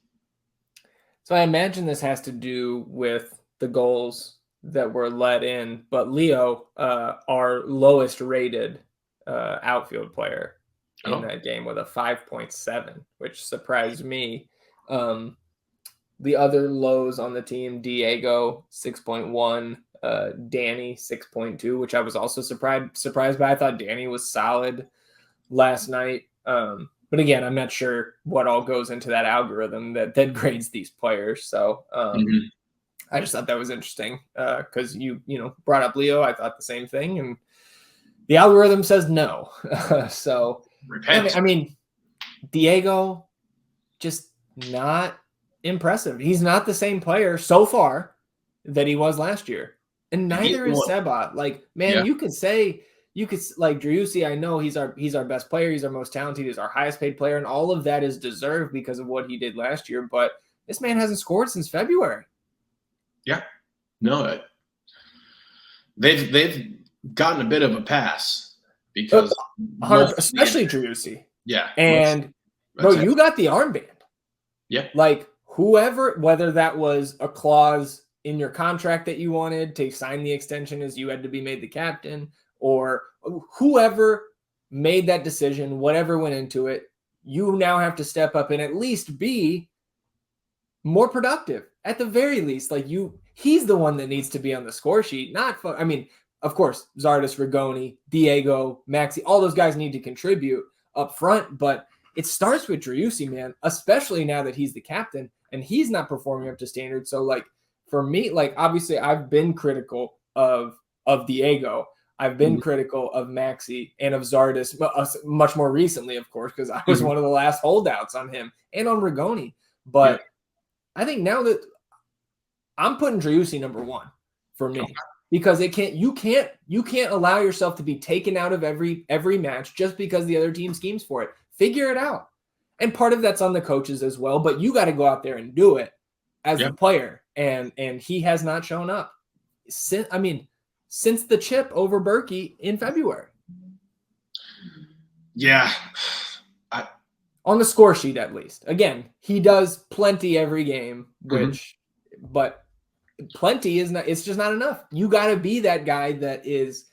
So I imagine this has to do with the goals that were let in, but Leo, our lowest rated outfield player in that game with a 5.7, which surprised me. The other lows on the team, Diego 6.1, Danny 6.2, which I was also surprised by. I thought Danny was solid last night. But again, I'm not sure what all goes into that algorithm that grades these players. So I just thought that was interesting because you brought up Leo. I thought the same thing, and the algorithm says no. So repent. I mean, Diego just not impressive. He's not the same player so far that he was last year, and neither is Seba. Like, man, you could like Driussi. I know he's our best player. He's our most talented. He's our highest paid player, and all of that is deserved because of what he did last year. But this man hasn't scored since February. Yeah, no, they've gotten a bit of a pass because especially Driussi. Yeah, and bro, you got the armband. Yeah, like whoever, whether that was a clause in your contract that you wanted to sign the extension as you had to be made the captain, or whoever made that decision, whatever went into it, you now have to step up and at least be more productive. At the very least, he's the one that needs to be on the score sheet, not I mean, of course, Zardes, Rigoni, Diego, Maxi, all those guys need to contribute up front, but it starts with Driussi, man, especially now that he's the captain and he's not performing up to standard. So for me, obviously I've been critical of Diego. I've been critical of Maxi and of Zardes much more recently, of course, because I was one of the last holdouts on him and on Rigoni. But I think now that I'm putting Driussi number one for me, because you can't allow yourself to be taken out of every match just because the other team schemes for it. Figure it out. And part of that's on the coaches as well, but you got to go out there and do it as a player. And he has not shown up since the chip over Berkey in February. Yeah. On the score sheet, at least. Again, he does plenty every game, but plenty is not, it's just not enough. You got to be that guy that is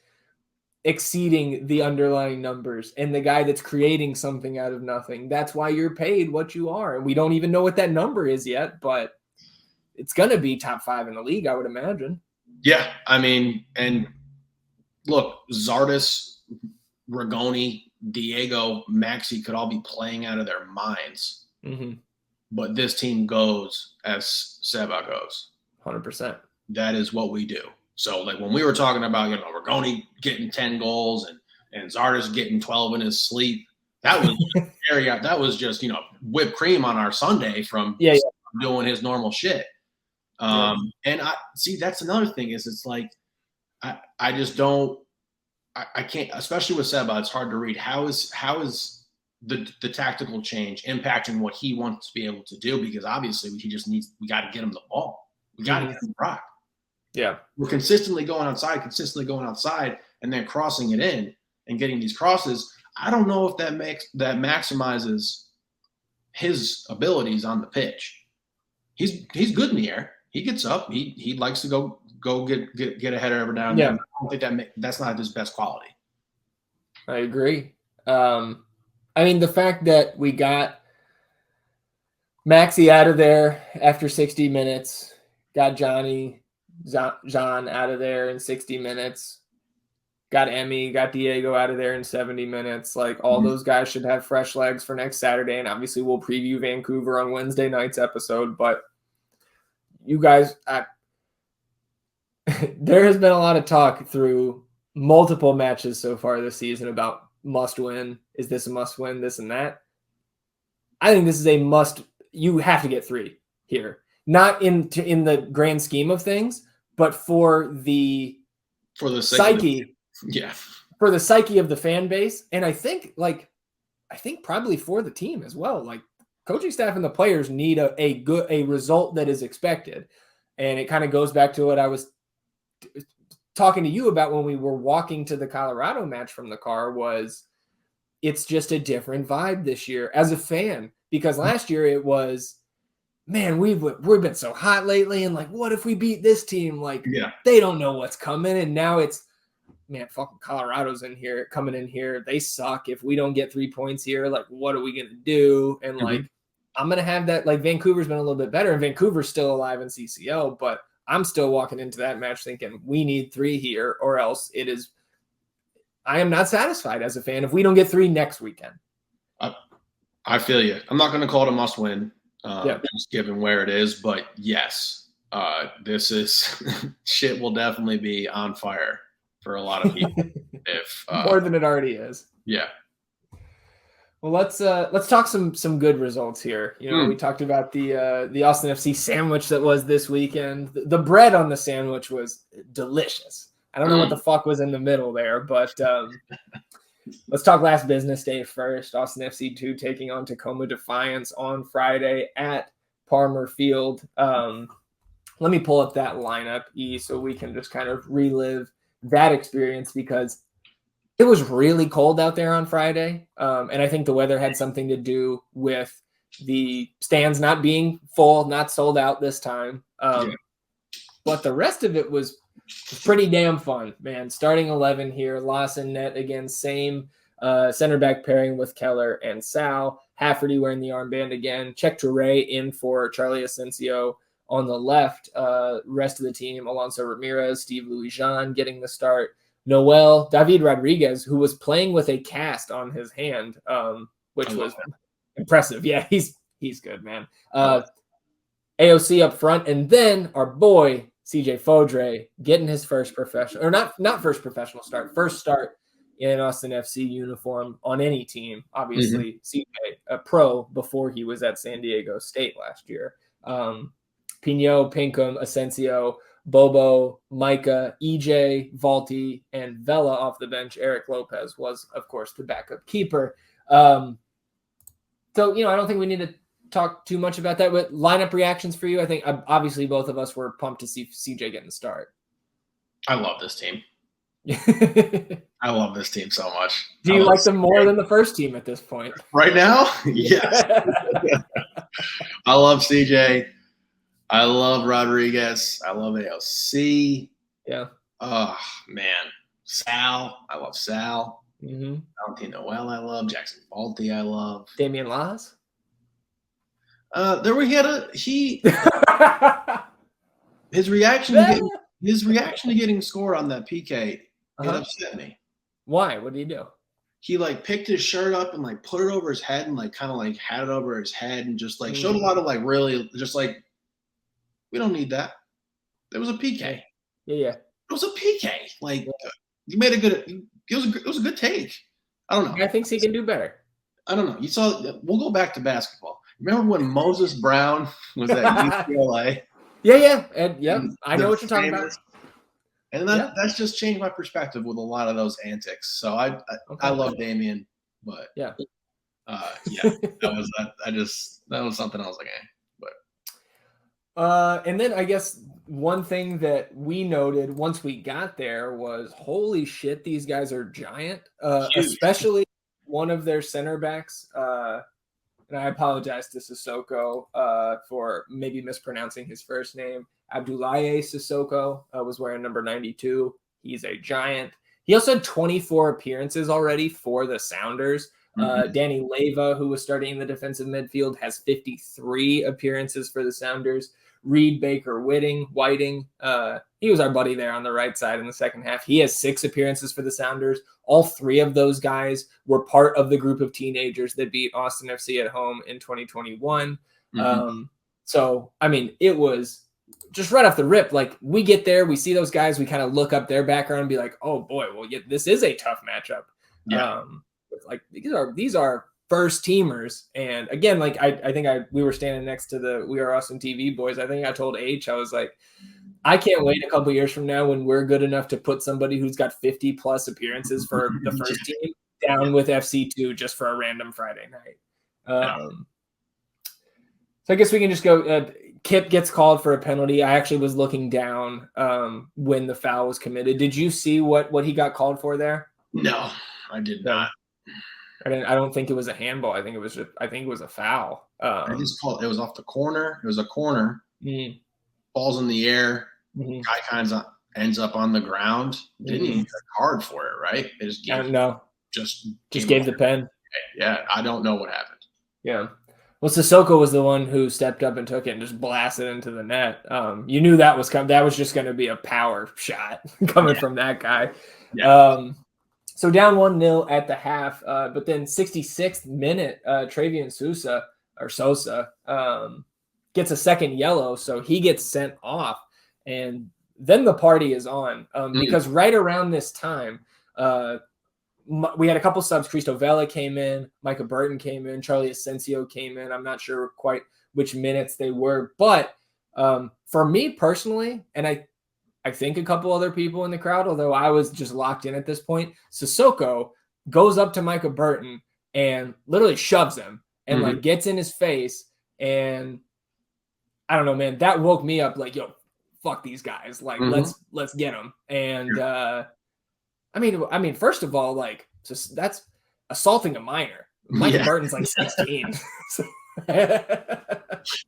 exceeding the underlying numbers and the guy that's creating something out of nothing. That's why you're paid what you are. And we don't even know what that number is yet, but it's going to be top 5 in the league, I would imagine. Yeah. I mean, and look, Zardes, Rigoni, Diego, Maxi could all be playing out of their minds. But this team goes as Seba goes. 100%. That is what we do. So, when we were talking about, Rigoni getting 10 goals and Zardes getting 12 in his sleep, that was that was just, whipped cream on our Sunday from doing his normal shit. And I see that's another thing is it's I just don't I can't, especially with Seba, it's hard to read. How is the tactical change impacting what he wants to be able to do? Because obviously we got to get him the ball. We got to get him the rock. Yeah. We're consistently going outside, and then crossing it in and getting these crosses. I don't know if that maximizes his abilities on the pitch. He's good in the air. He gets up. He likes to go get a header every now and then. I don't think that's not his best quality. I agree. I mean, the fact that we got Maxi out of there after 60 minutes, got John out of there in 60 minutes, got Emmy, got Diego out of there in 70 minutes. All those guys should have fresh legs for next Saturday. And obviously we'll preview Vancouver on Wednesday night's episode. But you guys, there has been a lot of talk through multiple matches so far this season about must win. Is this a must win? This and that. I think this is a must. You have to get 3 here. Not in the grand scheme of things, but for the psyche. For the psyche of the fan base. And I think probably for the team as well. Coaching staff and the players need a result that is expected. And it kind of goes back to what I was talking to you about when we were walking to the Colorado match from the car. Was it's just a different vibe this year as a fan, because last year it was, man, we've been so hot lately, and like, what if we beat this team? Like, they don't know what's coming. And now it's, man, fucking Colorado's coming in here. They suck. If we don't get 3 points here, like, what are we gonna do? And like, I'm gonna have that. Like, Vancouver's been a little bit better, and Vancouver's still alive in CCL, but I'm still walking into that match thinking we need 3 here, or else it is. I am not satisfied as a fan if we don't get 3 next weekend. I feel you. I'm not going to call it a must win, just given where it is. But yes, this is shit will definitely be on fire for a lot of people. If more than it already is. Yeah. Well, let's talk some good results here. You know, we talked about the Austin FC sandwich that was this weekend. The bread on the sandwich was delicious. I don't know what the fuck was in the middle there, but let's talk last business day first. Austin FC 2 taking on Tacoma Defiance on Friday at Palmer Field. Let me pull up that lineup, so we can just kind of relive that experience, because it was really cold out there on Friday. And I think the weather had something to do with the stands not being full, not sold out this time. But the rest of it was pretty damn fun, man. Starting 11 here, Lawson net again, same center back pairing with Keller and Sal. Hafferty wearing the armband again. Check Touré in for Charlie Asensio on the left. Rest of the team, Alonso Ramirez, Steve Louis-Jean getting the start. Noel, David Rodriguez, who was playing with a cast on his hand, which was impressive. Yeah, he's good, man. AOC up front, and then our boy CJ Fodre getting his first professional, or not first professional start, first start in Austin FC uniform on any team. Obviously, CJ, a pro before he was at San Diego State last year. Pinot, Pinkham, Asensio, Bobo, Micah, EJ, Valti, and Vela off the bench. Eric Lopez was, of course, the backup keeper. So, you know, I don't think we need to talk too much about that, but lineup reactions for you. I think obviously both of us were pumped to see CJ getting the start. I love this team. I love this team so much. Do you like them more than the first team at this point? Right now? Yes. I love CJ. I love Rodriguez. I love AOC. Yeah. Oh, man. Sal. I love Sal. Valentin Noel I love. Jackson Balti I love. Damian Laz? His reaction to getting scored on that PK, it upset me. Why? What did he do? He like picked his shirt up and like put it over his head and like kind of like had it over his head and just like showed a lot of like really just like, we don't need that. It was a PK. Yeah. It was a PK. Like you made a good. It was a good take. I don't know. I think he can do better. I don't know. You saw. We'll go back to basketball. Remember when Moses Brown was at UCLA? Yeah. And I know what you're talking about. And that's just changed my perspective with a lot of those antics. So I love Damian, but that was something I was like, and then I guess one thing that we noted once we got there was, holy shit, these guys are giant, especially one of their center backs. And I apologize to Sissoko for maybe mispronouncing his first name. Abdoulaye Sissoko was wearing number 92. He's a giant. He also had 24 appearances already for the Sounders. Danny Leyva, who was starting in the defensive midfield, has 53 appearances for the Sounders. Reed Baker Whiting, he was our buddy there on the right side in the second half. He has 6 appearances for the Sounders. All 3 of those guys were part of the group of teenagers that beat Austin FC at home in 2021. So, I mean, it was just right off the rip. Like, we get there, we see those guys, we kind of look up their background and be like, oh boy, well, this is a tough matchup. Like these are first teamers. And again, like I think we were standing next to the We Are Awesome TV boys. I think I told H, I was like, I can't wait a couple years from now when we're good enough to put somebody who's got 50 plus appearances for the first team down with FC2 just for a random Friday night. So I guess we can just go Kip gets called for a penalty. I actually was looking down when the foul was committed. Did you see what he got called for there? No, I did not. I don't think it was a handball. I think it was a foul. I just called it was off the corner. It was a corner. Mm-hmm. Balls in the air. Mm-hmm. Guy kind of ends up on the ground. Didn't even get a card for it, right? They just gave just gave the pen. Yeah, I don't know what happened. Yeah. Well, Sissoko was the one who stepped up and took it and just blasted into the net. You knew that was coming. That was just going to be a power shot coming from that guy. Yeah. So down 1-0 at the half, but then 66th minute, Travian Sosa gets a second yellow, so he gets sent off, and then the party is on because right around this time, we had a couple subs. Cristo Vela came in, Micah Burton came in, Charlie Asensio came in. I'm not sure quite which minutes they were, but for me personally, and I think a couple other people in the crowd, although I was just locked in at this point, Sissoko goes up to Micah Burton and literally shoves him and like gets in his face. And I don't know, man, that woke me up like, yo, fuck these guys. Like, let's get them. And I mean, first of all, like, just that's assaulting a minor. Micah Burton's like 16.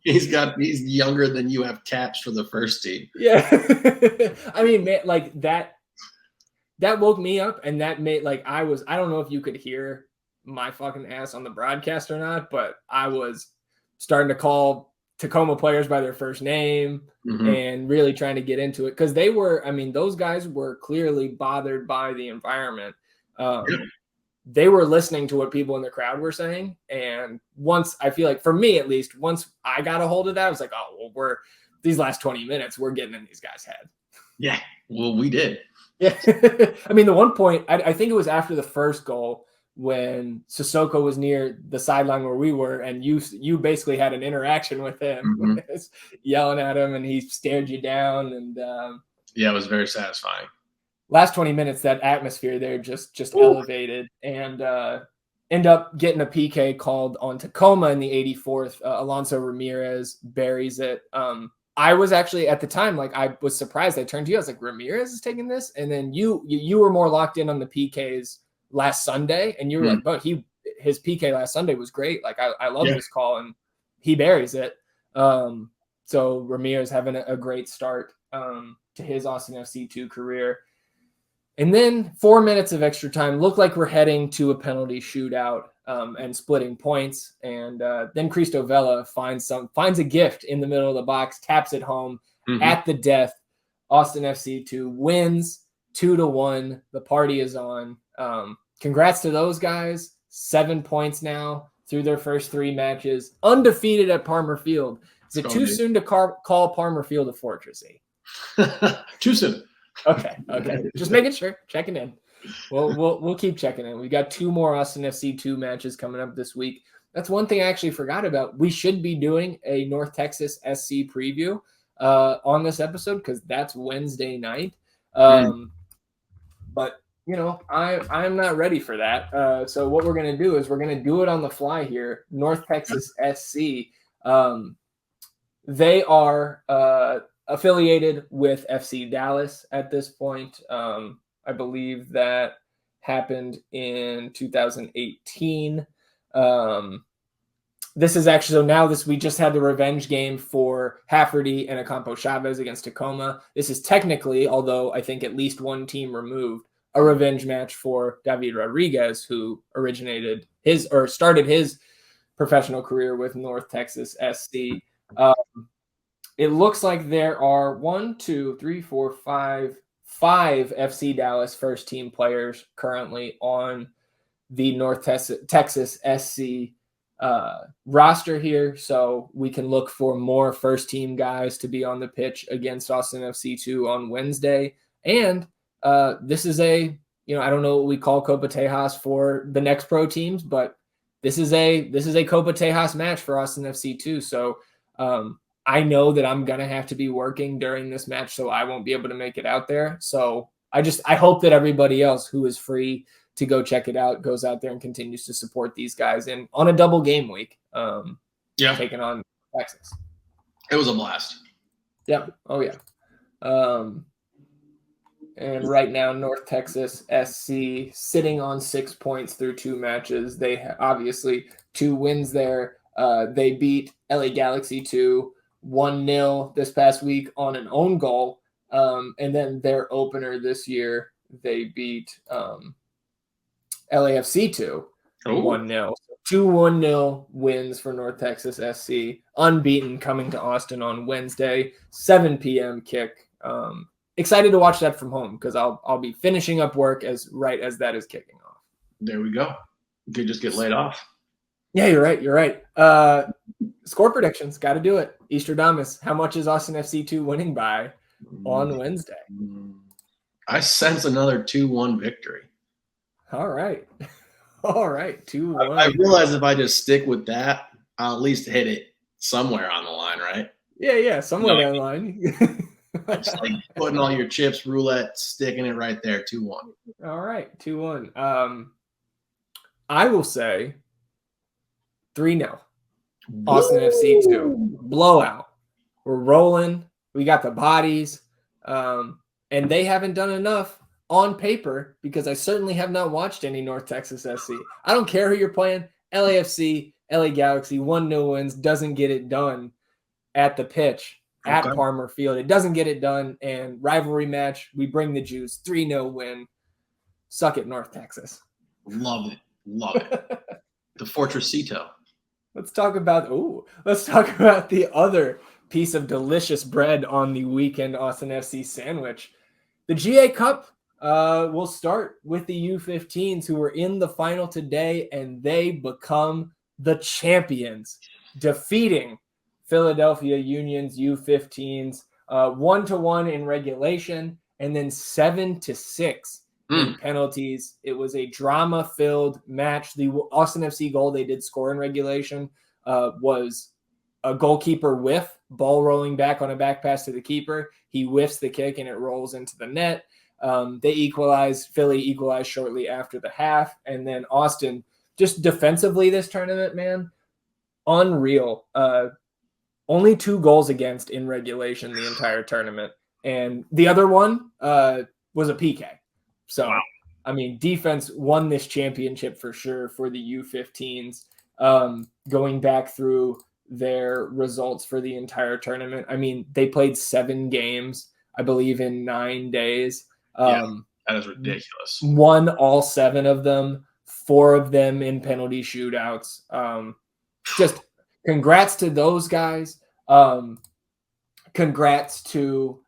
He's younger than you have caps for the first team. Yeah. I mean, man, like that woke me up, and that made like I don't know if you could hear my fucking ass on the broadcast or not, but I was starting to call Tacoma players by their first name and really trying to get into it because those guys were clearly bothered by the environment. They were listening to what people in the crowd were saying. And once, I feel like for me, at least, once I got a hold of that, I was like, oh, well, these last 20 minutes, we're getting in these guys' head. Yeah. Well, we did. Yeah. I mean, the one point, I think it was after the first goal when Sissoko was near the sideline where we were, and you basically had an interaction with him, yelling at him, and he stared you down. And yeah, it was very satisfying. Last 20 minutes, that atmosphere there just elevated, and end up getting a PK called on Tacoma in the 84th. Alonso Ramirez buries it. I was actually at the time, like, I was surprised. I turned to you, I was like, Ramirez is taking this? And then you were more locked in on the PKs last Sunday, and you were like, but his PK last Sunday was great. Like, I love this call, and he buries it. So Ramirez having a great start to his Austin FC2 career. And then 4 minutes of extra time. Looked like we're heading to a penalty shootout and splitting points. And then Cristo Vela finds a gift in the middle of the box, taps it home at the death. Austin FC2 wins 2-1. The party is on. Congrats to those guys. 7 points now through their first 3 matches. Undefeated at Palmer Field. Is it too soon to call Palmer Field a fortress? Too soon. Okay. Just making sure. Checking in. We'll keep checking in. We got 2 more Austin FC2 matches coming up this week. That's one thing I actually forgot about. We should be doing a North Texas SC preview on this episode because that's Wednesday night. But I'm not ready for that. So what we're going to do is we're going to do it on the fly here. North Texas SC. They are affiliated with FC Dallas at this point. I believe that happened in 2018. This is actually, we just had the revenge game for Hafferty and Ocampo Chavez against Tacoma. This is technically, although I think at least one team removed, a revenge match for David Rodriguez, who started his professional career with North Texas SC. It looks like there are 5 FC Dallas first team players currently on the North Texas SC roster here. So we can look for more first team guys to be on the pitch against Austin FC2 on Wednesday. And this is I don't know what we call Copa Tejas for the next pro teams, but this is a Copa Tejas match for Austin FC2. So I know that I'm going to have to be working during this match, so I won't be able to make it out there. So I hope that everybody else who is free to go check it out goes out there and continues to support these guys on a double game week. Taking on Texas. It was a blast. Yeah. Oh yeah. And right now, North Texas SC sitting on 6 points through 2 matches. They obviously 2 wins there. They beat LA Galaxy 1-0 this past week on an own goal. And then their opener this year, they beat LAFC 1-0. 2 1-0 wins for North Texas SC. Unbeaten coming to Austin on Wednesday, 7 p.m. kick. Excited to watch that from home because I'll be finishing up work as that is kicking off. There we go. You could just get laid off. Yeah, you're right. You're right. Score predictions. Got to do it. Easterdamus. How much is Austin FC 2 winning by on Wednesday? I sense another 2-1 victory. All right. All right. 2-1. I realize if I just stick with that, I'll at least hit it somewhere on the line, right? Yeah. Somewhere down the line. Just like putting all your chips, roulette, sticking it right there, 2-1. All right, 2-1. I will say 3-0. Austin FC 2. Blowout. We're rolling. We got the bodies. And they haven't done enough on paper because I certainly have not watched any North Texas SC. I don't care who you're playing. LAFC, LA Galaxy, 1-0 wins, doesn't get it done at the pitch. At Palmer Field. It doesn't get it done. And rivalry match, we bring the juice. 3-0 win. Suck it, North Texas. Love it. Love it. The Fortresito. Let's talk about the other piece of delicious bread on the weekend Austin FC sandwich. The GA Cup will start with the U15s who were in the final today, and they become the champions, defeating Philadelphia Union's U15s 1-1 in regulation, and then 7-6 in penalties. It was a drama-filled match. The Austin FC goal they did score in regulation was a goalkeeper whiff, ball rolling back on a back pass to the keeper. He whiffs the kick and it rolls into the net. They equalized. Philly equalized shortly after the half, and then Austin just defensively this tournament, man, unreal. Only 2 goals against in regulation the entire tournament. And the other one was a PK. So, wow. I mean, defense won this championship for sure for the U15s. Going back through their results for the entire tournament. I mean, they played 7 games, I believe, in 9 days. That is ridiculous. Won all 7 of them, 4 of them in penalty shootouts. Just congrats to those guys. Congrats to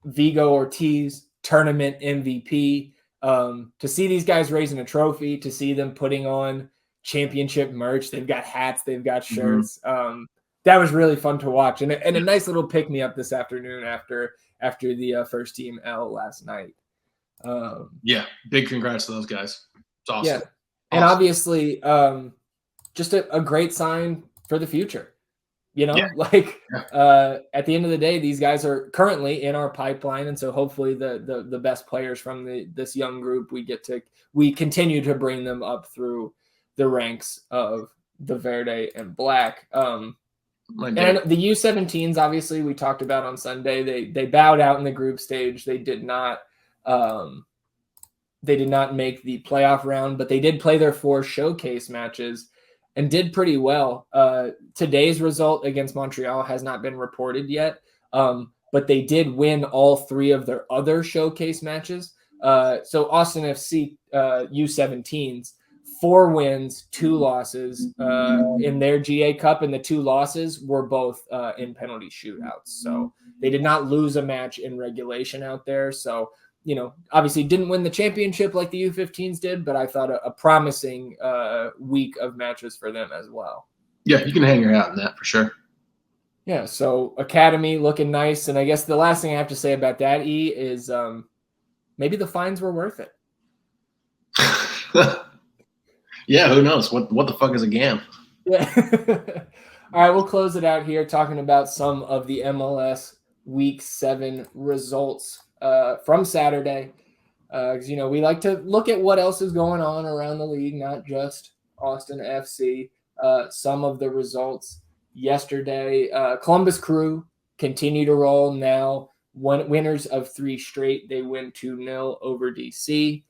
Vigo Ortiz, tournament MVP. To see these guys raising a trophy, to see them putting on championship merch. They've got hats, they've got shirts. That was really fun to watch, and a nice little pick-me-up this afternoon after the first team L last night. Big congrats to those guys. It's awesome. Yeah, and obviously just a great sign for the future. You know, at the end of the day, these guys are currently in our pipeline, and so hopefully the best players from this young group, we continue to bring them up through the ranks of the Verde and Black. And the U17s, obviously, we talked about on Sunday. They bowed out in the group stage. They did not make the playoff round, but they did play their 4 showcase matches and did pretty well. Today's result against Montreal has not been reported yet, but they did win all 3 of their other showcase matches. So Austin FC U17s, 4 wins, 2 losses in their GA Cup, and the 2 losses were both in penalty shootouts. So they did not lose a match in regulation out there. So, you know, obviously didn't win the championship like the U15s did, but I thought a promising week of matches for them as well. Yeah, you can hang your hat on that for sure. Yeah, so Academy looking nice. And I guess the last thing I have to say about that, E, is maybe the fines were worth it. Yeah, who knows? What the fuck is a GAM? Yeah. All right, we'll close it out here talking about some of the MLS Week 7 results from Saturday. Because, you know, we like to look at what else is going on around the league, not just Austin FC. Some of the results yesterday. Columbus Crew continue to roll now. Winners of 3 straight. They win 2-0 over DC.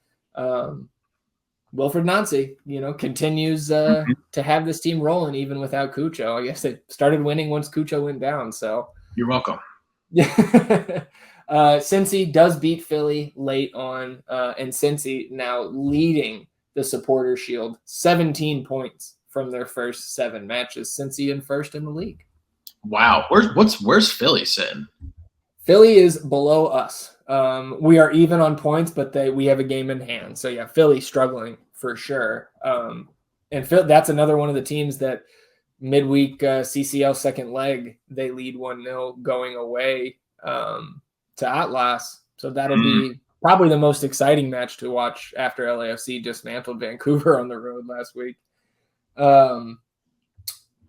Wilfred Nancy, continues to have this team rolling even without Cucho. I guess it started winning once Cucho went down. So you're welcome. Yeah. Cincy does beat Philly late on, and Cincy now leading the Supporter Shield, 17 points from their first 7 matches. Cincy in first in the league. Wow, where's Philly sitting? Philly is below us. We are even on points, but we have a game in hand. So yeah, Philly struggling for sure. And that's another one of the teams that midweek CCL second leg, they lead 1-0 going away to Atlas. So that'll be probably the most exciting match to watch after LAFC dismantled Vancouver on the road last week.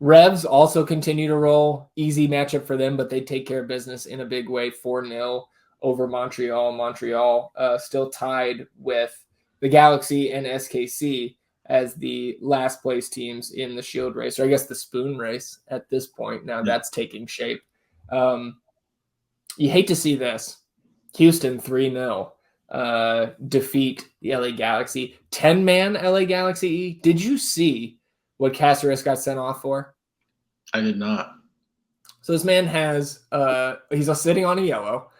Revs also continue to roll. Easy matchup for them, but they take care of business in a big way, 4-0 over Montreal. Montreal still tied with the Galaxy and SKC as the last place teams in the Shield race, or I guess the Spoon race at this point. Now that's taking shape. You hate to see this. Houston 3-0 defeat the LA Galaxy. 10-man LA Galaxy. Did you see what Caceres got sent off for? I did not. So this man has he's sitting on a yellow,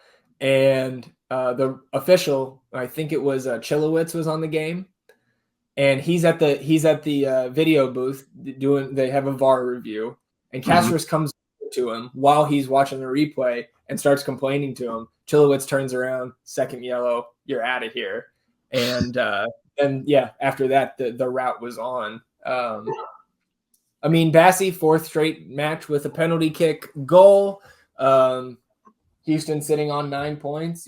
and the official, I think it was Chilowitz, was on the game, and he's at the video booth they have a VAR review, and Caceres comes to him while he's watching the replay and starts complaining to him. Chilowitz turns around, second yellow, you're out of here. And after that, the route was on. Bassi, 4th straight match with a penalty kick goal. Houston sitting on 9 points,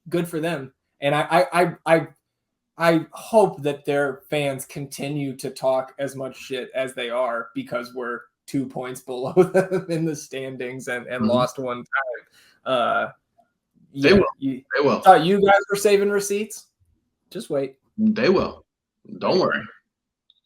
good for them. And I hope that their fans continue to talk as much shit as they are, because we're 2 points below them in the standings and lost one time. They will. They will. Thought you guys were saving receipts? Just wait. They will. Don't worry.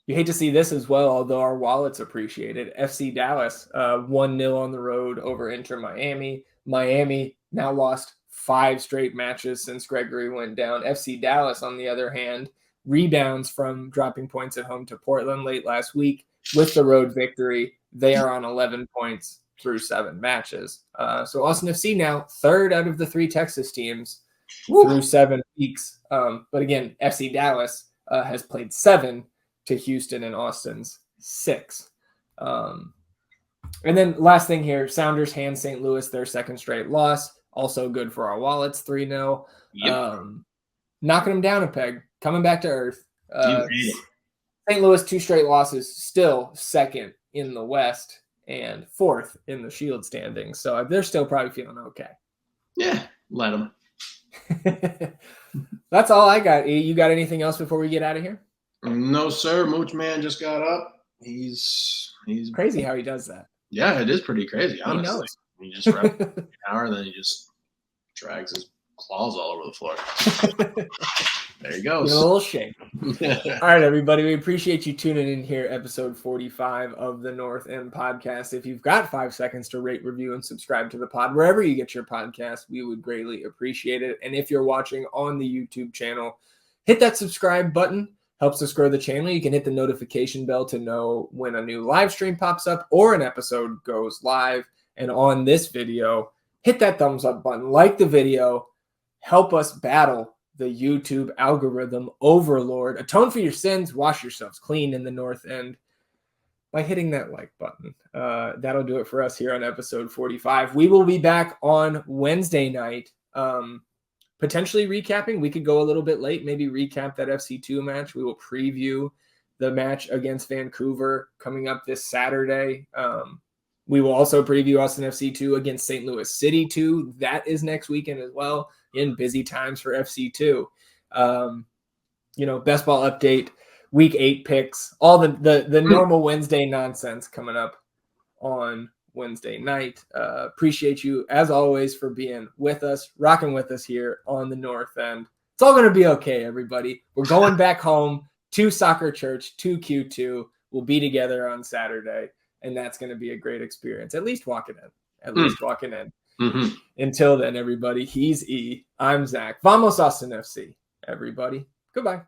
You hate to see this as well, although our wallets appreciated. FC Dallas 1-0 on the road over Inter Miami. Miami now lost 5 straight matches since Gregory went down. FC Dallas, on the other hand, rebounds from dropping points at home to Portland late last week with the road victory. They are on 11 points through 7 matches. So Austin FC now 3rd out of the 3 Texas teams through 7 weeks. But again, FC Dallas has played 7 to Houston and Austin's 6. And then last thing here, Sounders hand St. Louis their 2nd straight loss. Also good for our wallets, 3-0. Yep. Knocking them down a peg, coming back to earth. St. Louis 2 straight losses, still 2nd in the West and 4th in the Shield standings. So they're still probably feeling okay. Yeah, let them. That's all I got. You got anything else before we get out of here? No, sir. Mooch Man just got up. He's crazy how he does that. Yeah, it is pretty crazy, honestly. He knows. He just reps an hour, and then he just drags his claws all over the floor. There he goes. A little shake. All right, everybody. We appreciate you tuning in here, episode 45 of the North End Podcast. If you've got 5 seconds to rate, review, and subscribe to the pod, wherever you get your podcast, we would greatly appreciate it. And if you're watching on the YouTube channel, hit that subscribe button. Helps us grow the channel. You can hit the notification bell to know when a new live stream pops up or an episode goes live. And on this video, hit that thumbs up button, like the video, help us battle the YouTube algorithm overlord. Atone for your sins, wash yourselves clean in the North End by hitting that like button. That'll do it for us here on episode 45. We will be back on Wednesday night, potentially recapping. We could go a little bit late, maybe recap that FC2 match. We will preview the match against Vancouver coming up this Saturday. We will also preview Austin FC2 against St. Louis City 2. That is next weekend as well. In busy times for FC2. Best ball update, week 8 picks, all the normal Wednesday nonsense coming up on Wednesday night. Appreciate you, as always, for being with us, rocking with us here on the North End. It's all going to be okay, everybody. We're going back home to Soccer Church, to Q2. We'll be together on Saturday. and that's going to be a great experience. At least walking in. Least walking in. Mm-hmm. Until then, everybody, he's E. I'm Zach. Vamos Austin FC, everybody. Goodbye.